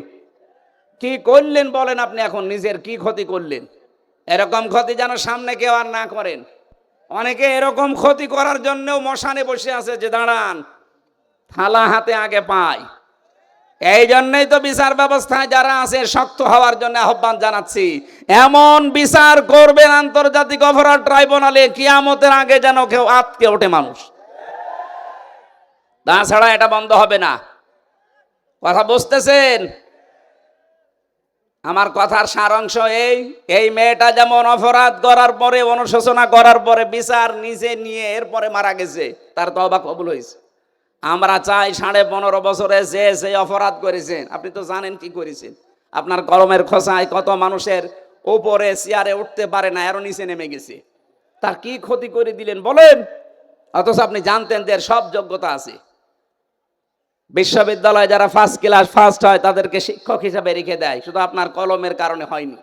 কি করলেন বলেন আপনি? এখন নিজের কি ক্ষতি করলেন? এরকম ক্ষতি যেন সামনে কেউ আর না করেন। অনেকে এরকম ক্ষতি করার জন্যও মশানে বসে আছে যে দাঁড়ান, থালা হাতে আগে পায়। এই জন্যই তো বিচার ব্যবস্থায় যারা আছে শক্ত হওয়ার জন্য আহ্বান জানাচ্ছি। এমন বিচার করবেন আন্তর্জাতিক অপরাধ ট্রাইব্যুনালে, কিয়ামতের আগে যেন কেউ আটকে ওঠে মানুষ। তাছাড়া এটা বন্ধ হবে না। কথা বুঝতেছেন? আমার কথার সারাংশ এই মেয়েটা যেমন অপরাধ করার পরে, অনুশোচনা করার পরে বিচার নিজে নিয়ে এরপরে মারা গেছে, তার তওবা কবুল হয়েছে। আমরা চাই 15.5 বছরে যে অপরাধ করেছেন, আপনি তো জানেন কি করেছেন। আপনার কলমের খোঁচায় কত মানুষের উপরে চেয়ারে উঠতে পারে না, এরও নিচে নেমে গেছে। তার কি ক্ষতি করে দিলেন বলেন? অথচ আপনি জানতেন যে এর সব যোগ্যতা আছে। বিশ্ববিদ্যালয়ে যারা ফার্স্ট ক্লাস ফার্স্ট হয় তাদেরকে শিক্ষক হিসাবে রেখে দেয়, শুধু আপনার কলমের কারণে হয়নি।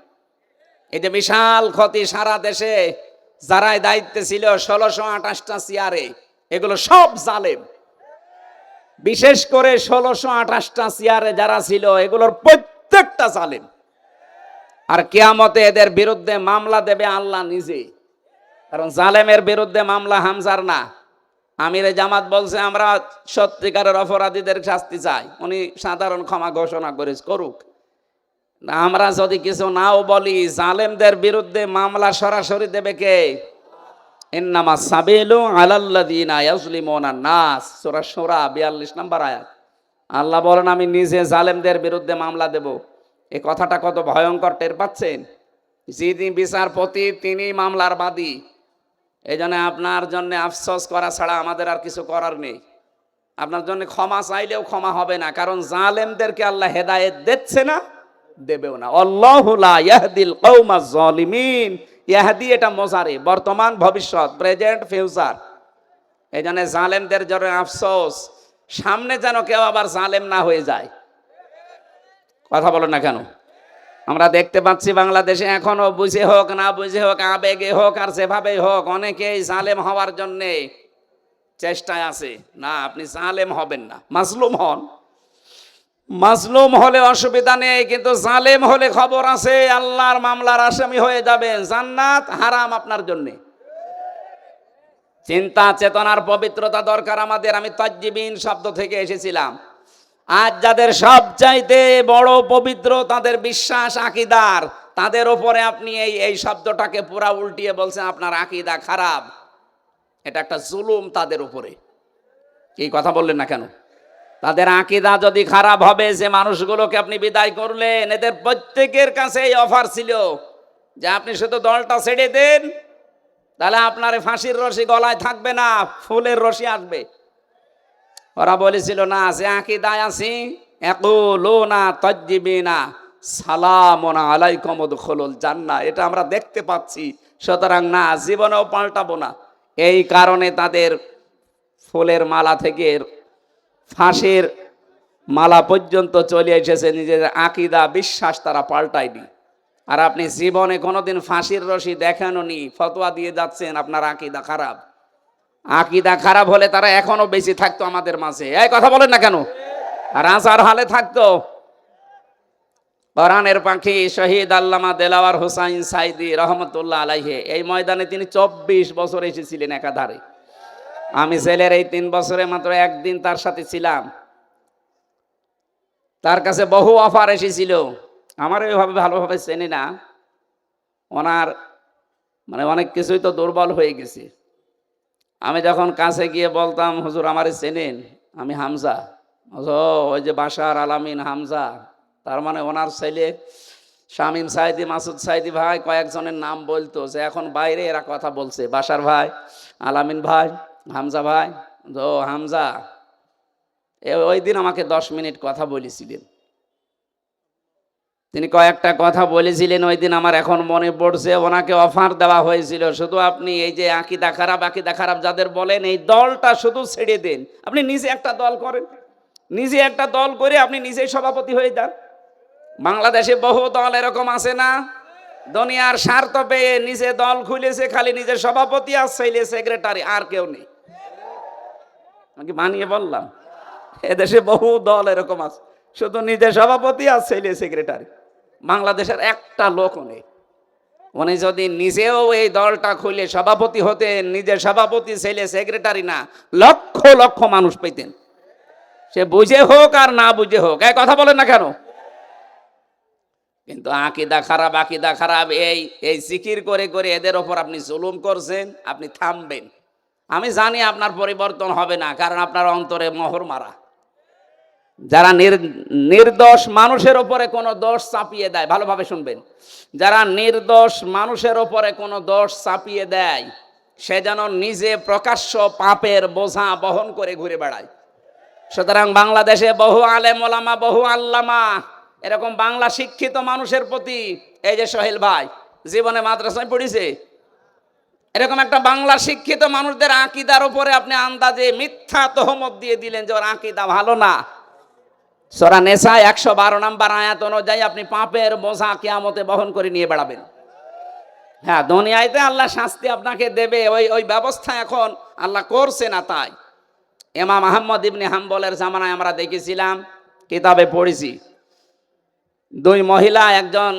এই যে বিশাল ক্ষতি সারা দেশে যারাই দায়িত্বে ছিল, 1628টা চেয়ারে, এগুলো সব জালেম। বিশেষ করে 1628টা চেয়ারে যারা ছিল, এগুলোর প্রত্যেকটা জালেম। আর কিয়ামতে এদের বিরুদ্ধে মামলা দেবে আল্লাহ নিজে। কারণ জালেমের বিরুদ্ধে মামলা হামজার না। আমিরে জামাত বলছে আমরা সত্যিকারের অপরাধীদের শাস্তি চাই, উনি সাধারণ ক্ষমা ঘোষণা করুক। আমরা যদি কিছু নাও বলি, জালেমদের বিরুদ্ধে মামলা সরাসরি দেবে কে? ইন্নামা সাবিলু আলাল্লাযিনা ইয়াজলিমুনা নাস, সূরা শূরা 42 নম্বর আয়াত। আল্লাহ বলেন আমি নিজে জালেমদের বিরুদ্ধে মামলা দেব। এই কথাটা কত ভয়ঙ্কর টের পাচ্ছেন? যিনি বিচারপতি তিনি মামলার বাদী। এই জন্য আপনার জন্য আফসোস করা ছাড়া আমাদের আর কিছু করার নেই। আপনার জন্য ক্ষমা চাইলেও ক্ষমা হবে না, কারণ জালেমদেরকে আল্লাহ হেদায়েত দিচ্ছে না, দেবেও না। আল্লাহু লা ইয়াহদিল কওমাজ জালিমিন। ইয়াহদি এটা মোজারে, বর্তমান ভবিষ্যৎ, প্রেজেন্ট ফিউচার। এই জন্য জালেমদের জন্য আফসোস, সামনে যেন কেউ আবার জালেম না হয়ে যায়। কথা বলো না কেন? আমরা দেখতে পাচ্ছি বাংলাদেশে এখনো বুঝে হোক না বুঝে হোক, আবেগে হোক আর যেভাবেই হোক, অনেকেই জালেম হওয়ার জন্যে চেষ্টায় আছে। না, আপনি জালেম হবেন না, মাজলুম হন। মাজলুম হলে অসুবিধা নেই, কিন্তু জালেম হলে খবর আছে, আল্লাহর মামলার আসামি হয়ে যাবেন, জান্নাত হারাম আপনার জন্যে। চিন্তা চেতনার পবিত্রতা দরকার আমাদের। আমি তাজ্জিবিন শব্দ থেকে এসেছিলাম। আজ যাদের সবচাইতে বড় পবিত্র তাদের বিশ্বাস আকীদার, তাদের উপরে আপনি এই শব্দটাকে পুরা উল্টিয়ে বলছেন আপনার আকীদা খারাপ। এটা একটা জুলুম তাদের উপরে। এই কথা বললেন না কেন? তাদের আকীদা যদি খারাপ হবে, যে মানুষগুলোকে আপনি বিদায় করলেন, এদের প্রত্যেকের কাছে এই অফার ছিল যে আপনি শুধু দলটা ছেড়ে দেন, তাহলে আপনার ফাঁসির রশি গলায় থাকবে না, ফুলের রশি আসবে। ওরা বলেছিল না, যে আকীদায় আছি, ইয়াকুলুনা তাজ্জিবিনা সালামুন আলাইকুম উদখুলুল জান্নাহ, এটা আমরা দেখতে পাচ্ছি, সুতরাং না, জীবনেও পাল্টাবো না। এই কারণে তাদের ফুলের মালা থেকে ফাঁসির মালা পর্যন্ত চলে এসেছে, নিজের আকীদা বিশ্বাস তারা পাল্টায়নি। আর আপনি জীবনে কোনোদিন ফাঁসির রশি দেখানোনি, ফতোয়া দিয়ে যাচ্ছেন আপনার আকীদা খারাপ। আকীদা খারাপ হলে তারা এখনো বেঁচে থাকতো আমাদের মাঝে। এই কথা বলেন না কেন? আর আজার হালে থাকতো। কোরআনের পাখি শহীদ আল্লামা দেলাওয়ার হোসাইন সাইদি রহমতুল্লাহ আলাইহি, এই ময়দানে তিনি 24 বছর এসেছিলেন একাধারে। আমি জেলের এই 3 বছরে মাত্র একদিন তার সাথে ছিলাম। তার কাছে বহু অফার এসেছিল। আমার এইভাবে ভালোভাবে চেনে না, ওনার মানে অনেক কিছুই তো দুর্বল হয়ে গেছে। আমি যখন কাছে গিয়ে বলতাম, হুজুর আমারে চেনেন, আমি হামজা। ও, ওই যে বাশার আলামিন হামজা, তার মানে ওনার ছেলে শামীম সাইদি, মাসুদ সাইদি ভাই কয়েকজনের নাম বলতো, যে এখন বাইরে এরা কথা বলছে, বাশার ভাই, আলামিন ভাই, হামজা ভাই। ও হামজা, ওই দিন আমাকে 10 মিনিট কথা বলেছিলেন। তিনি কয়েকটা কথা বলেছিলেন ওই দিন, আমার এখন মনে পড়ছে। ওনাকে অফার দেওয়া হয়েছিল, শুধু আপনি এই যে আকিদা খারাপ যাদের বলেন, এই দলটা শুধু ছেড়ে দেন, আপনি নিজে একটা দল করেন, নিজে একটা দল করে আপনি নিজেই সভাপতি হয়ে যান। বাংলাদেশে বহু দল এরকম আছে না, দুনিয়ার স্বার্থ পেয়ে নিজে দল খুলেছে, খালি নিজের সভাপতি আর ছেলে সেক্রেটারি, আর কেউ নেই। আমি বানিয়ে বললাম, এদেশে বহু দল এরকম আছে, শুধু নিজের সভাপতি আর ছেলে সেক্রেটারি। বাংলাদেশের একটা লোক নেই। উনি যদি নিজেও এই দলটা খুলে সভাপতি হতেন, নিজের সভাপতি ছেলে সেক্রেটারি না, লক্ষ লক্ষ মানুষ পেতেন, সে বুঝে হোক আর না বুঝে হোক। এই কথা বলেন না কেন? কিন্তু আকিদা খারাপ, এই এই জিকির করে করে এদের ওপর আপনি জুলুম করছেন, আপনি থামবেন। আমি জানি আপনার পরিবর্তন হবে না, কারণ আপনার অন্তরে মোহর মারা। যারা নির্দোষ মানুষের ওপরে কোনো দোষ চাপিয়ে দেয়, ভালোভাবে শুনবেন, যারা নির্দোষ মানুষের ওপরে কোনো দোষ চাপিয়ে দেয়, সে যেন নিজে প্রকাশ্য পাপের বোঝা বহন করে ঘুরে বেড়ায়। সুতরাং বাংলাদেশে বহু আলেম ওলামা, বহু আল্লামা, এরকম বাংলা শিক্ষিত মানুষের প্রতি, এই যে সোহেল ভাই জীবনে মাদ্রাসায় পড়েছে, এরকম একটা বাংলা শিক্ষিত মানুষদের আকিদার উপরে আপনি আন্দাজে মিথ্যা তহমত দিয়ে দিলেন যে ওর আকিদা ভালো না। সূরা নিসা 112 নম্বর আয়াত অনুযায়ী আপনি পাপের বোঝা কিয়ামতে বহন করে নিয়ে বেড়াবেন। হ্যাঁ, দুনিয়াতে আল্লাহ শাস্তি আপনাকে দেবে, ওই ওই ব্যবস্থা এখন আল্লাহ করছে না। তাই ইমাম আহমদ ইবনে হাম্বলের জামানায় আমরা দেখেছিলাম, কিতাবে পড়েছি, দুই মহিলা, একজন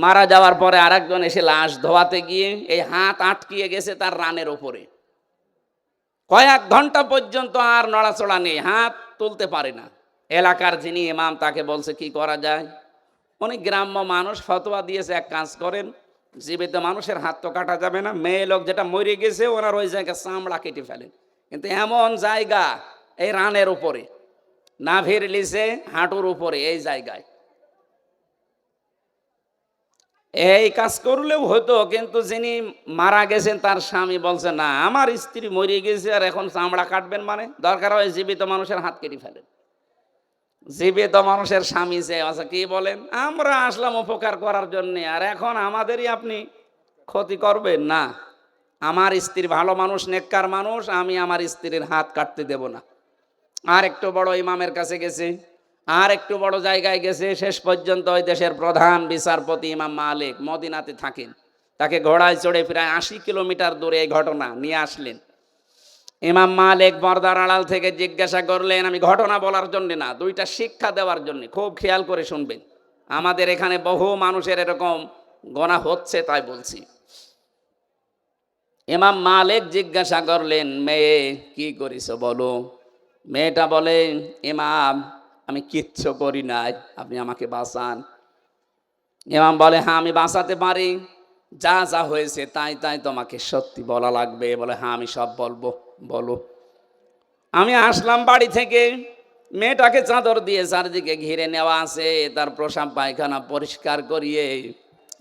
মারা যাওয়ার পরে আরেকজন এসে লাশ ধোয়াতে গিয়ে এই হাত আটকিয়ে গেছে তার রানের উপরে, কয়েক ঘন্টা পর্যন্ত আর নড়াচড়া নেই, হাত তুলতে পারে না। এলাকার যিনি ইমাম তাকে বলছে কি করা যায়। উনি গ্রাম্য মানুষ, ফতোয়া দিয়েছে, এক কাজ করেন, জীবিত মানুষের হাত তো কাটা যাবে না, মেয়ে লোক যেটা মরে গেছে ওনার ওই জায়গায় চামড়া কেটে ফেলেন। কিন্তু এমন জায়গা, এই রানের উপরে, নাভির লিসে হাঁটুর উপরে, এই জায়গায় এই কাজ করলেও হতো। কিন্তু যিনি মারা গেছেন তার স্বামী বলছে, না, আমার স্ত্রী মরে গেছে আর এখন চামড়া কাটবেন, মানে দরকার হয় জীবিত মানুষের হাত কেটে ফেলেন। জীবিত মানুষের স্বামী যে আচ্ছা কি বলেন, আমরা আসলাম উপকার করার জন্য, আর এখন আমাদেরই আপনি ক্ষতি করবেন না। আমার স্ত্রী ভালো মানুষ, নেককার মানুষ, আমি আমার স্ত্রীর হাত কাটতে দেব না। আর একটু বড় ইমামের কাছে গেছে, আর একটু বড় জায়গায় গেছে, শেষ পর্যন্ত ওই দেশের প্রধান বিচারপতি ইমাম মালিক মদিনাতে থাকেন, তাকে ঘোড়ায় চড়ে প্রায় 80 কিলোমিটার দূরে এই ঘটনা নিয়ে আসলেন। ইমাম মালিক পর্দার আড়াল থেকে জিজ্ঞাসা করলেন, আমি ঘটনা বলার জন্য না, দুইটা শিক্ষা দেওয়ার জন্য, খুব খেয়াল করে শুনবেন, আমাদের এখানে বহু মানুষের এরকম গোনা হচ্ছে, তাই বলছি। ইমাম মালিক জিজ্ঞাসা করলেন, মেয়ে কি করিস বলো। মেয়েটা বলে, ইমাম আমি কিচ্ছু করি নাই, আপনি আমাকে বাঁচান। ইমাম বলে, হ্যাঁ আমি বাঁচাতে পারি, যা যা হয়েছে তাই তাই তোমাকে সত্যি বলা লাগবে। বলে, হ্যাঁ আমি সব বলবো, বলো। আমি আসলাম বাড়ি থেকে, মেয়েটাকে চাদর দিয়ে চারদিকে ঘিরে নেওয়া আছে, তার প্রসাব পায়খানা পরিষ্কার করিয়ে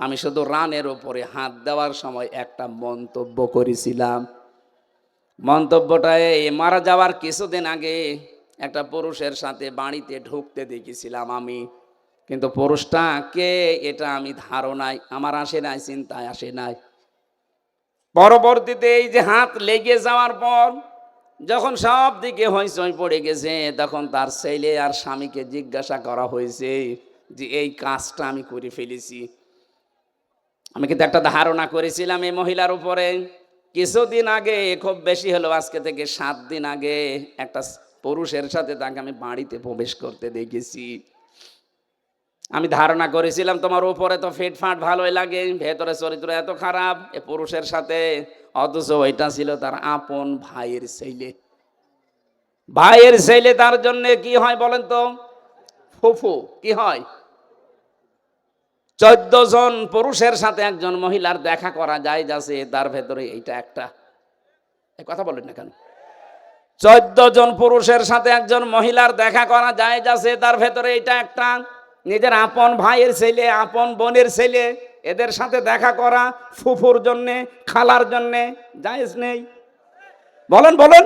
আমি শুধু রানের উপরে হাত দেওয়ার সময় একটা মন্তব্য করেছিলাম। মন্তব্যটায় মারা যাওয়ার কিছুদিন আগে একটা পুরুষের সাথে বাড়িতে ঢুকতে দেখেছিলাম আমি, কিন্তু পুরুষটা কে এটা আমি ধারণায় আমার আসে নাই, চিন্তায় আসে নাই। পরবর্তীতে এই যে হাত লেগে যাওয়ার পর যখন সব দিকে হইচই পড়ে গেছে, তখন তার ছেলে আর স্বামীকে জিজ্ঞাসা করা হয়েছে যে এই কাজটা আমি করে ফেলেছি। আমি কিন্তু একটা ধারণা করেছিলাম এই মহিলার উপরে। কিছুদিন আগে, খুব বেশি হলো আজকে থেকে 7 দিন আগে, একটা পুরুষের সাথে তাকে আমি বাড়িতে প্রবেশ করতে দেখেছি। আমি ধারণা করেছিলাম তোমার উপরে তো ফিটফাট ভালোই লাগে, ভেতরে চরিত্র এত খারাপ এ পুরুষের সাথে, অথচ ওইটা ছিল তার আপন ভাইয়ের ছেলে। ভাইয়ের ছেলে, তার জন্য কি হয় বলেন তো, ফুফু। কি হয়? 14 জন পুরুষের সাথে একজন মহিলার দেখা করা যায় যাচ্ছে, তার ভেতরে এইটা একটা। এই কথা বলেন না কেন? 14 জন পুরুষের সাথে একজন মহিলার দেখা করা জায়েজ আছে, তার ভেতরে এটা একটা। নিজের আপন ভাইয়ের ছেলে, আপন বোনের ছেলে, এদের সাথে দেখা করা ফুফুর জন্যে, খালার জন্যে জায়েজ নেই? বলেন বলেন।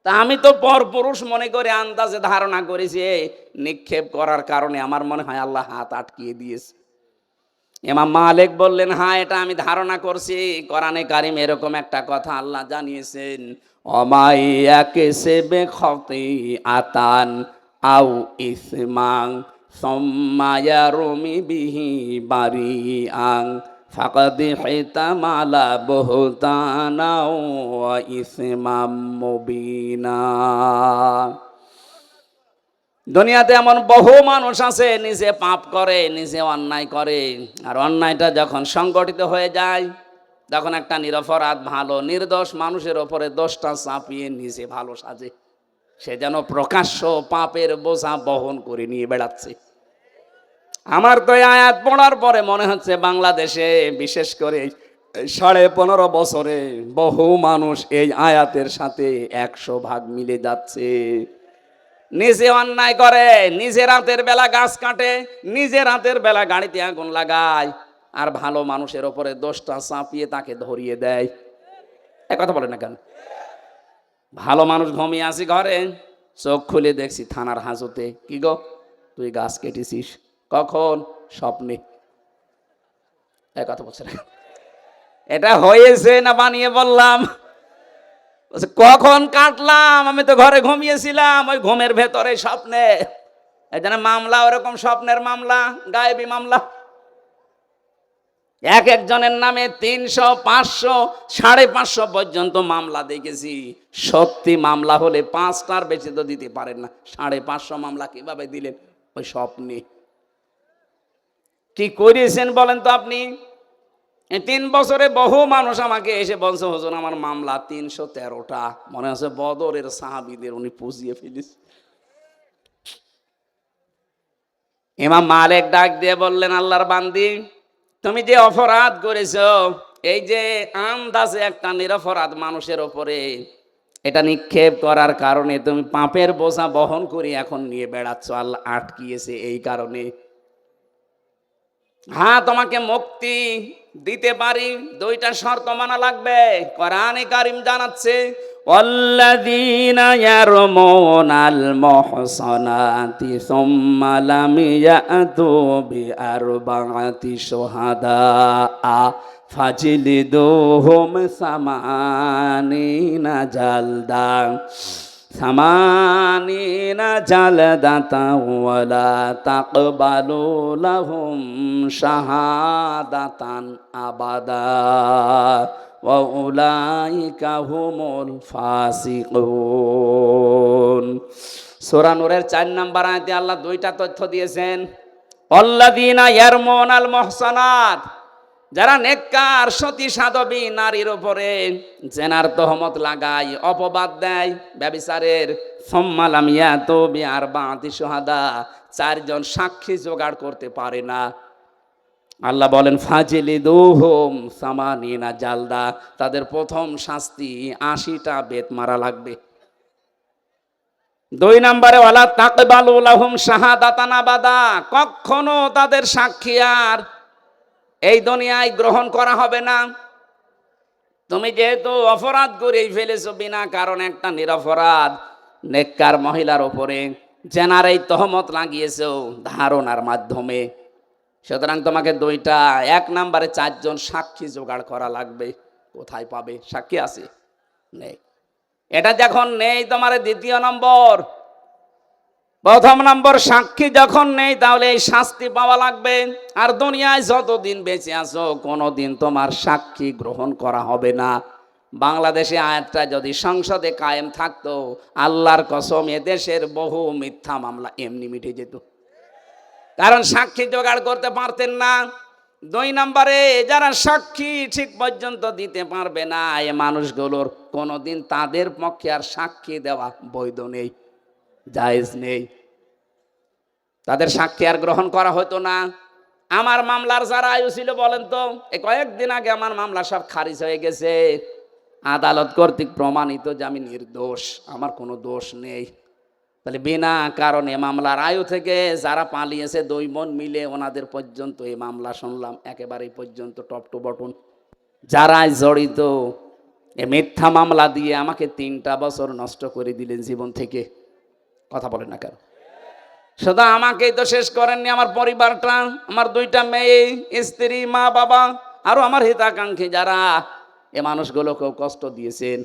তা আমি তো পর পুরুষ মনে করে আন্দাজে ধারণা করেছি এই নিক্ষেপ করার কারণে আমার মনে হয় আল্লাহ হাত আটকিয়ে দিয়েছে। ইমাম মালিক বললেন, হ্যাঁ, এটা আমি ধারণা করছি। কোরআনে কারিম এরকম একটা কথা আল্লাহ জানিয়েছেন, অমাইয়াকে সেবে খতি আতান আউ ইসমাং সম্মায়া রমি বিহি বারি আং ফাকাদি হিতামালা বহুতানা ওয়া ইসমাম মুবিনা। দুনিয়াতে এমন বহু মানুষ আছে নিজে পাপ করে, নিজে অন্যায় করে, আর অন্যায়টা যখন সংগঠিত হয়ে যায় তখন একটা নিরপরাধ ভালো নির্দোষ মানুষের ওপরে দোষটা চাপিয়ে নিজে ভালো সাজে। সে যেন প্রকাশ্য পাপের বোঝা বহন করে নিয়ে বেড়াচ্ছে। আমার তো এই আয়াত পড়ার পরে মনে হচ্ছে বাংলাদেশে বিশেষ করে 15.5 বছরে বহু মানুষ এই আয়াতের সাথে 100 ভাগ মিলে যাচ্ছে। নিজে অন্যায় করে, নিজে রাতের বেলা গাছ কাটে, নিজে রাতের বেলা গাড়িতে আগুন লাগায়, আর ভালো মানুষের ওপরে দোষটা চাপিয়ে তাকে ধরিয়ে দেয়। এক কথা বলে না কেন? ভালো মানুষ ঘুমিয়ে আসি ঘরে, চোখ খুলে দেখছি থানার হাজতে, কি গো তুই গাছ কেটেছিস? কখন? স্বপ্নে। এক কথা বলছে না? এটা হয়েছে না বানিয়ে বললাম? কখন কাটলাম? আমি তো ঘরে ঘুমিয়েছিলাম, ওই ঘুমের ভেতরে স্বপ্নে। এই জন্য মামলা ওরকম স্বপ্নের মামলা, গায়েবী মামলা। এক একজনের নামে 300, 500, 550 পর্যন্ত মামলা দেখেছি। সত্যি মামলা হলে 5টার বেশি তো দিতে পারেন না, 550 মামলা কিভাবে দিলেন? ওই স্বপ্নে। কি করেছেন বলেন তো আপনি? 3 বছরে বহু মানুষ আমাকে এসে বলছে, হুজুর আমার মামলা 313টা। মনে হচ্ছে বদরের সাহাবীদের উনি পুজিয়ে ফেলিস। ইমাম মালিক ডাক দিয়ে বললেন, আল্লাহর বান্দি, তুমি যে অপরাধ করেছো, এই যে আন্দাজে একটা নিরপরাধ মানুষের ওপরে এটা নিক্ষেপ করার কারণে তুমি পাপের বোঝা বহন করে এখন নিয়ে বেড়াচ্ছ, আল্লাহ আটকিয়েছে এই কারণে। হ্যাঁ, তোমাকে মুক্তি দিতে পারি, 2টা শর্ত মানা লাগবে। কোরআনে কারিম জানাচ্ছে, ওয়াল্লাযীনা ইয়ারমুনাল মুহসানাতি সুম্মা লাম ইয়াতু বিআরবাআতি শুহাদা ফাজলিদুহুম সামানিনা জালদা সামানিনা জালদাতা ওয়ালা তাকবালু লাহুম শাহাদাতান আবাদা ওয়া উলাইকা হুমুল ফাসিকুন। সূরা নূরের 4 নম্বর আয়াতে আল্লাহ 2টা তথ্য দিয়েছেন। আল্লাযীনা ইয়ারমুনাল মুহসানাত, যারা নেককার সতী সাধবী নারীর উপরে জেনার তহমত লাগায়, অপবাদ দেয় ব্যভিচারের, সুম্মা লাম ইয়াতু বিআরবাআতি শুহাদা, 4 জন সাক্ষী জোগাড় করতে পারে না, আল্লাহ বলেন ফাজিলিদুহুম সামানিনা জালদা, তাদের প্রথম শাস্তি 80টা বেত মারা লাগবে। 2 নম্বরে ওয়ালা তাকবালু লাহুম শাহাদাতান আবাদা, কখনো তাদের সাক্ষী আর এই দুনিয়ায় গ্রহণ করা হবে না। তুমি যেহেতু অপরাধ করেই ফেলেছো, বিনা কারণে একটা নিরপরাধ নেককার মহিলার উপরে জেনার এই তহমত লাগিয়েছো ধারণার মাধ্যমে, সুতরাং তোমাকে 2টা, 1 নম্বরে 4 জন সাক্ষী জোগাড় করা লাগবে। কোথায় পাবে? সাক্ষী আছে? নেই। এটা যখন নেই তোমার 2য় নম্বর। 1ম নম্বর, সাক্ষী যখন নেই তাহলে এই শাস্তি পাওয়া লাগবে। আর দুনিয়ায় যতদিন বেঁচে আছো কোনোদিন তোমার সাক্ষী গ্রহণ করা হবে না। বাংলাদেশে আয়াতটা যদি সংসদে কায়েম থাকতো, আল্লাহর কসম এদেশের বহু মিথ্যা মামলা এমনি মিটে যেত, কারণ সাক্ষী জোগাড় করতে পারতেন না। 2 নম্বরে, যারা সাক্ষী ঠিক পর্যন্ত দিতে পারবে না, এই মানুষগুলোর কোনোদিন তাদের পক্ষে আর সাক্ষী দেওয়া বৈধ নেই, জায়েজ নেই, তাদের সাক্ষী আর গ্রহণ করা হতো না। আমার মামলার যারা আয়ু ছিল বলেন তো, এই কয়েকদিন আগে আমার মামলা সব খারিজ হয়ে গেছে। আদালত কর্তৃক প্রমাণিত যে আমি নির্দোষ, আমার কোনো দোষ নেই। তাহলে বিনা কারণে মামলার আয়ু থেকে যারা পালিয়েছে 2 বোন মিলে ওনাদের পর্যন্ত এই মামলা শুনলাম, একেবারেই পর্যন্ত টপ টু বটন যারা জড়িত। এ মিথ্যা মামলা দিয়ে আমাকে 3টা বছর নষ্ট করে দিলেন জীবন থেকে। কথা বলেন না কেন? শুধু আমাকেই তো শেষ করেননি, আমার পরিবারটা, আমার 2টা মেয়ে, স্ত্রী, মা, বাবা, আরো আমার হিতাকাঙ্ক্ষী যারা, এ মানুষগুলোকেও কষ্ট দিয়েছেন।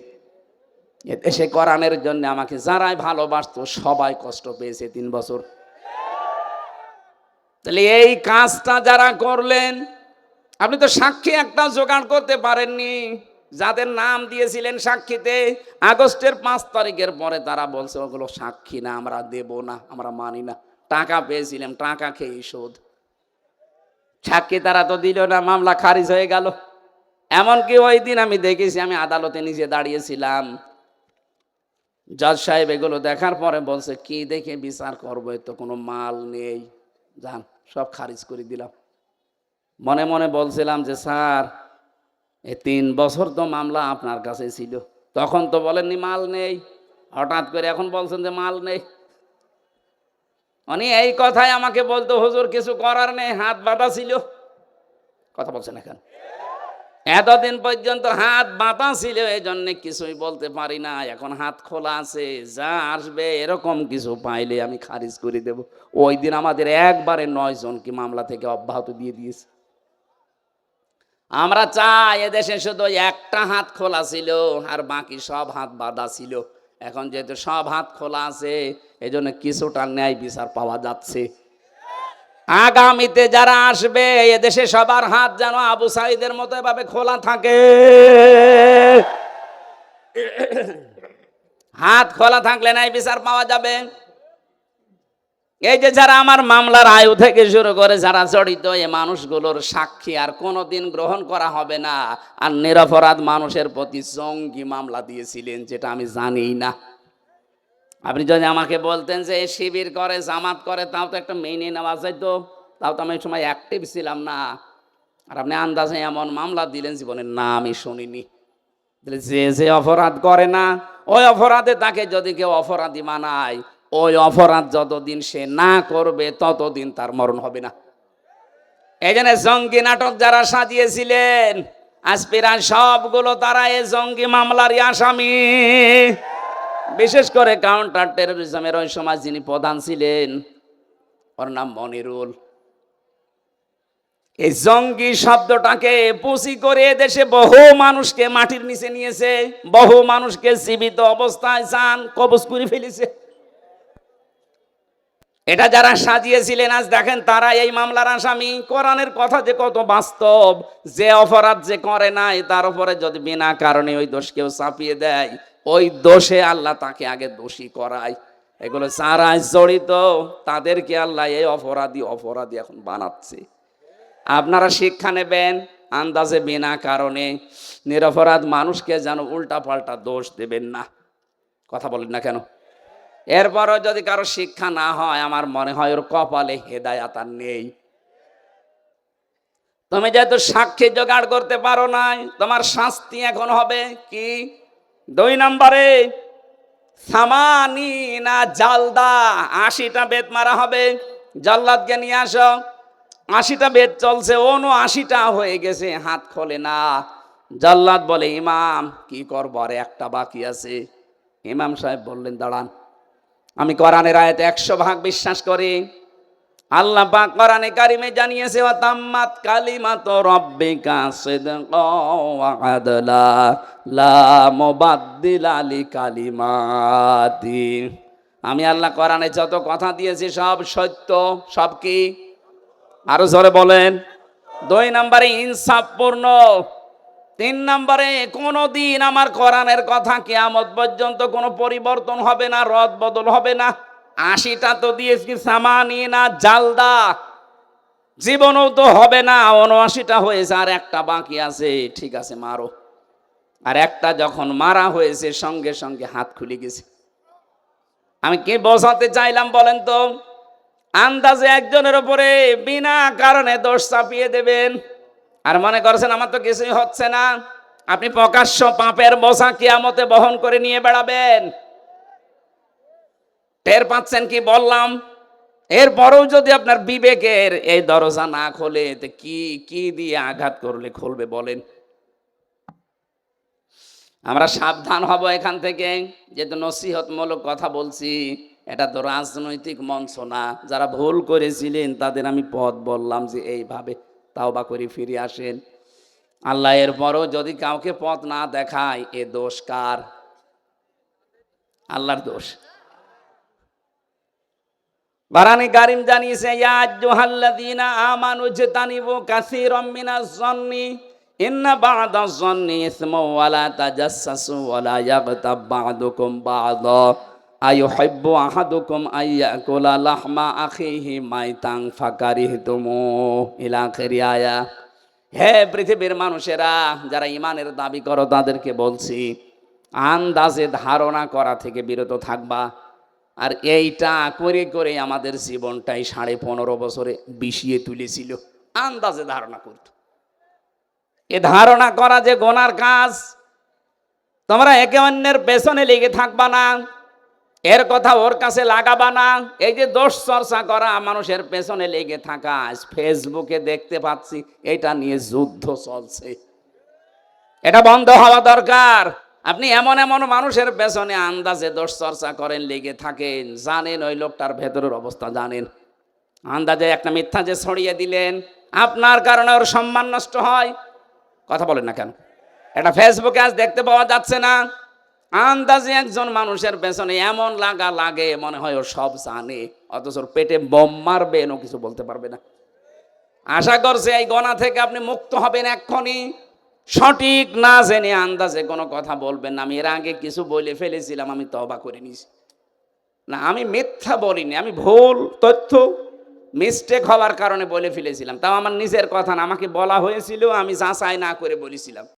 এ দেশে কোরআনের জন্য আমাকে যারাই ভালোবাসতো সবাই কষ্ট পেয়েছে 3 বছর। তাহলে এই কাজটা যারা করলেন, আপনি তো সাক্ষী একটা জোগাড় করতে পারেননি। যাদের নাম দিয়েছিলেন সাক্ষীতে, আগস্টের 5 তারিখের পরে তারা বলছে ওগুলো সাক্ষী না, আমরা দেব না, আমরা মানি না। টাকা পেয়েছিলাম, টাকা খেয়ে শোধ। সাক্ষী তারা তো দিল না, মামলা খারিজ হয়ে গেল। এমনকি ওই দিন আমি দেখেছি, আমি আদালতে নিজে দাঁড়িয়েছিলাম, জজ সাহেব এগুলো দেখার পরে বলছে কি দেখে বিচার করবো, এ তো কোনো মাল নেই, যান সব খারিজ করে দিলাম। মনে মনে বলছিলাম যে স্যার, এই 3 বছর তো মামলা আপনার কাছে ছিল, তখন তো বলেননি মাল নেই, হঠাৎ করে এখন বলছেন যে মাল নেই। উনি এই কথাই আমাকে বলতো, হুজুর কিছু করার নেই, হাত বাঁধা ছিল। কথা বলছেন এখন? এতদিন পর্যন্ত হাত বাঁধা ছিল, এই জন্য কিছুই বলতে পারি না। এখন হাত খোলা আছে, যা আসবে এরকম কিছু পাইলে আমি খারিজ করে দেব। ওই দিন আমাদের একবারে 9 জনকে মামলা থেকে অব্যাহত দিয়ে দিয়েছে। আমরা চাই এদেশে শুধু একটা হাত খোলা ছিল আর বাকি সব হাত বাঁধা ছিল। এখন যেহেতু সব হাত খোলা আছে, এই জন্য কিছুটা ন্যায় বিচার পাওয়া যাচ্ছে। আগামীতে যারা আসবে এদেশে সবার হাত যেন আবু সাঈদের মতো এভাবে খোলা থাকে। হাত খোলা থাকলে ন্যায় বিচার পাওয়া যাবে। এই যে যারা আমার মামলার আয়ু থেকে শুরু করে যারা জড়িত, এই মানুষগুলোর সাক্ষী আর কোনোদিন গ্রহণ করা হবে না। আর নিরপরাধ মানুষের প্রতি জঙ্গি মামলা দিয়েছিলেন, যেটা আমি জানি না। আপনি যদি আমাকে বলতেন যে শিবির করে, জামাত করে, তাও তো একটা মেনে নেওয়া যায়, তো তাও তো আমি এই সময় অ্যাক্টিভ ছিলাম না। আর আপনি আন্দাজে এমন মামলা দিলেন, জীবনের না আমি শুনিনি। যে যে অপরাধ করে না, ওই অপরাধে তাকে যদি কেউ অপরাধী মানায়, ওই অপরাধ যতদিন সে না করবে ততদিন তার মরণ হবে না। এই জন্য জঙ্গি নাটক যারা সাজিয়েছিলেন, আজপিরান সবগুলো তারা এই জঙ্গি মামলারই আসামি। বিশেষ করে কাউন্টার টেরোরিজমের ওই সময় যিনি প্রধান ছিলেন, ওর নাম মনিরুল। এই জঙ্গি শব্দটাকে পুঁজি করে দেশে বহু মানুষকে মাটির নিচে নিয়েছে, বহু মানুষকে জীবিত অবস্থায় জান কবজ করে ফেলেছে। এটা যারা সাজিয়েছিলেন আজ দেখেন তারা এই মামলার আসামি। কোরআনের কথা যে কত বাস্তব, যে অপরাধ যে করে নাই তার উপরে যদি বিনা কারণে ওই দোষ কেউ চাপিয়ে দেয়, ওই দোষে আল্লাহ তাকে আগে দোষী করায়। এগুলো যারা জড়িত তাদেরকে আল্লাহ এই অপরাধী এখন বানাচ্ছে। আপনারা শিক্ষা নেবেন, আন্দাজে বিনা কারণে নিরপরাধ মানুষকে যেন উল্টা পাল্টা দোষ দেবেন না। কথা বলেন না কেন? এরপরও যদি কারো শিক্ষা না হয়, আমার মনে হয় ওর কপালে হেদায়াত আর নেই। তুমি যেহেতু সাক্ষী জোগাড় করতে পারো নাই, তোমার শাস্তি এখন হবে কি? 2 নম্বরে সামানিনা জালদা, 80টা বেত মারা হবে। জাল্লাদকে নিয়ে আসো। 80টা বেত চলছে, 79টা হয়ে গেছে, হাত খোলে না। জাল্লাদ বলে ইমাম কি করবো, আর একটা বাকি আছে। ইমাম সাহেব বললেন দাঁড়ান, আমি কোরআনের আয়াতে 100% বিশ্বাস করি। আল্লাহ পাক কোরআনে কারিমে জানিয়েছে ওয়া তাম্মাত কালিমাতু রাব্বিকা সিদকাও ওয়া আদলা লা মুবাদদিলা লিকালিমাতি। আমি আল্লাহ কোরআনে যত কথা দিয়েছি সব সত্য। সব কি? আরো জোরে বলেন। 2 নম্বরে ইনসাফপূর্ণ। 3 নম্বরে কোনদিন আমার কোরআনের কথা কিয়ামত পর্যন্ত কোনো পরিবর্তন হবে না, রদ বদল হবে না। 80টা তো দিয়েছি সামানিনা জালদা, জীবনও তো হবে না। 79টা হয়েছে, আর একটা বাকি আছে। ঠিক আছে মারো। আর একটা যখন মারা হয়েছে সঙ্গে সঙ্গে হাত খুলে গেছে। আমি কি বোঝাতে চাইলাম বলেন তো? আন্দাজে একজনের উপরে বিনা কারণে দোষ চাপিয়ে দেবেন আর মনে করছেন আমার তো কিছুই হচ্ছে না। আপনি প্রকাশ্য পাপের বোঝা কিয়ামতে বহন করে নিয়ে বেড়াবেন। টের পাচ্ছেন কি বললাম? এরপরেও যদি আপনার বিবেকের এই দরজা না খোলে, তো কি কি দিয়ে আঘাত করলে খুলবে বলেন? আমরা সাবধান হব এখান থেকে। যেহেতু নসিহতমূলক কথা বলছি, এটা তো রাজনৈতিক মঞ্চ না। যারা ভুল করেছিলেন তাদের আমি পথ বললাম যে এইভাবে তাওবা করে ফিরে আসেন। আল্লাহ এরপরও যদি কাউকে পথ না দেখায়, এ দোষ কার? আল্লাহর দোষ। বারানি কারিম জানিয়েছে, ইয়া আইয়ুহাল্লাযীনা আমানু ইজতানিবু কাসীরাম মিনাজ যন্নি ইন্না বা'দাজ যন্নি ইসমুন ওয়া লা তাজাসসাসু ওয়া লা ইয়াগতাব বা'দুকুম বা'দা আইয়ুহিব্বু আহাদুকুম আইয়াকুলা লাহমা আখিহি মাইতান ফাকারিহতুমু ইলা আখিরি আয়া। হে পৃথিবীর মানুষেরা, যারা ঈমানের দাবি করো তাদেরকে বলছি, আন্দাজে ধারণা করা থেকে বিরত থাকবা। আর এইটা করে করে আমাদের জীবনটাই 15.5 বছরে বিষিয়ে তুলেছিল। আন্দাজে ধারণা করত। এ ধারণা করা যে গোনার কাজ। তোমরা একে অন্যের পেছনে লেগে থাকবা না, এর কথা ওর কাছে লাগাবা না। এই যে দোষ চর্চা করা, মানুষের পেছনে লেগে থাকা, ফেসবুকে দেখতে পাচ্ছি এটা নিয়ে যুদ্ধ চলছে। এটা বন্ধ হওয়া দরকার। আপনি এমন এমন মানুষের পেছনে আন্দাজে দোষ চর্চা করেন, লেগে থাকেন, জানেন ওই লোকটার ভেতরের অবস্থা জানেন। আন্দাজে একটা মিথ্যা যে ছড়িয়ে দিলেন, আপনার কারণে ওর সম্মান নষ্ট হয়। কথা বলেন না কেন? এটা ফেসবুকে আজ দেখতে পাওয়া যাচ্ছে না? আন্দাজে একজন মানুষের পেছনে এমন লাগা লাগে মনে হয় ও সব জানে, অথচ ওর পেটে বোম মারবে, ও কিছু বলতে পারবে না। আশা করছি এই গোনা থেকে আপনি মুক্ত হবেন এক্ষুনি। সঠিক না জেনে আন্দাজে কোনো কথা বলবেন না। আমি এর আগে কিছু বলে ফেলেছিলাম, আমি তওবা করে নিয়েছি। না, আমি মিথ্যা বলিনি, আমি ভুল তথ্য মিস্টেক হওয়ার কারণে বলে ফেলেছিলাম। তাও আমার নিজের কথা না, আমাকে বলা হয়েছিল, আমি যাচাই না করে বলেছিলাম।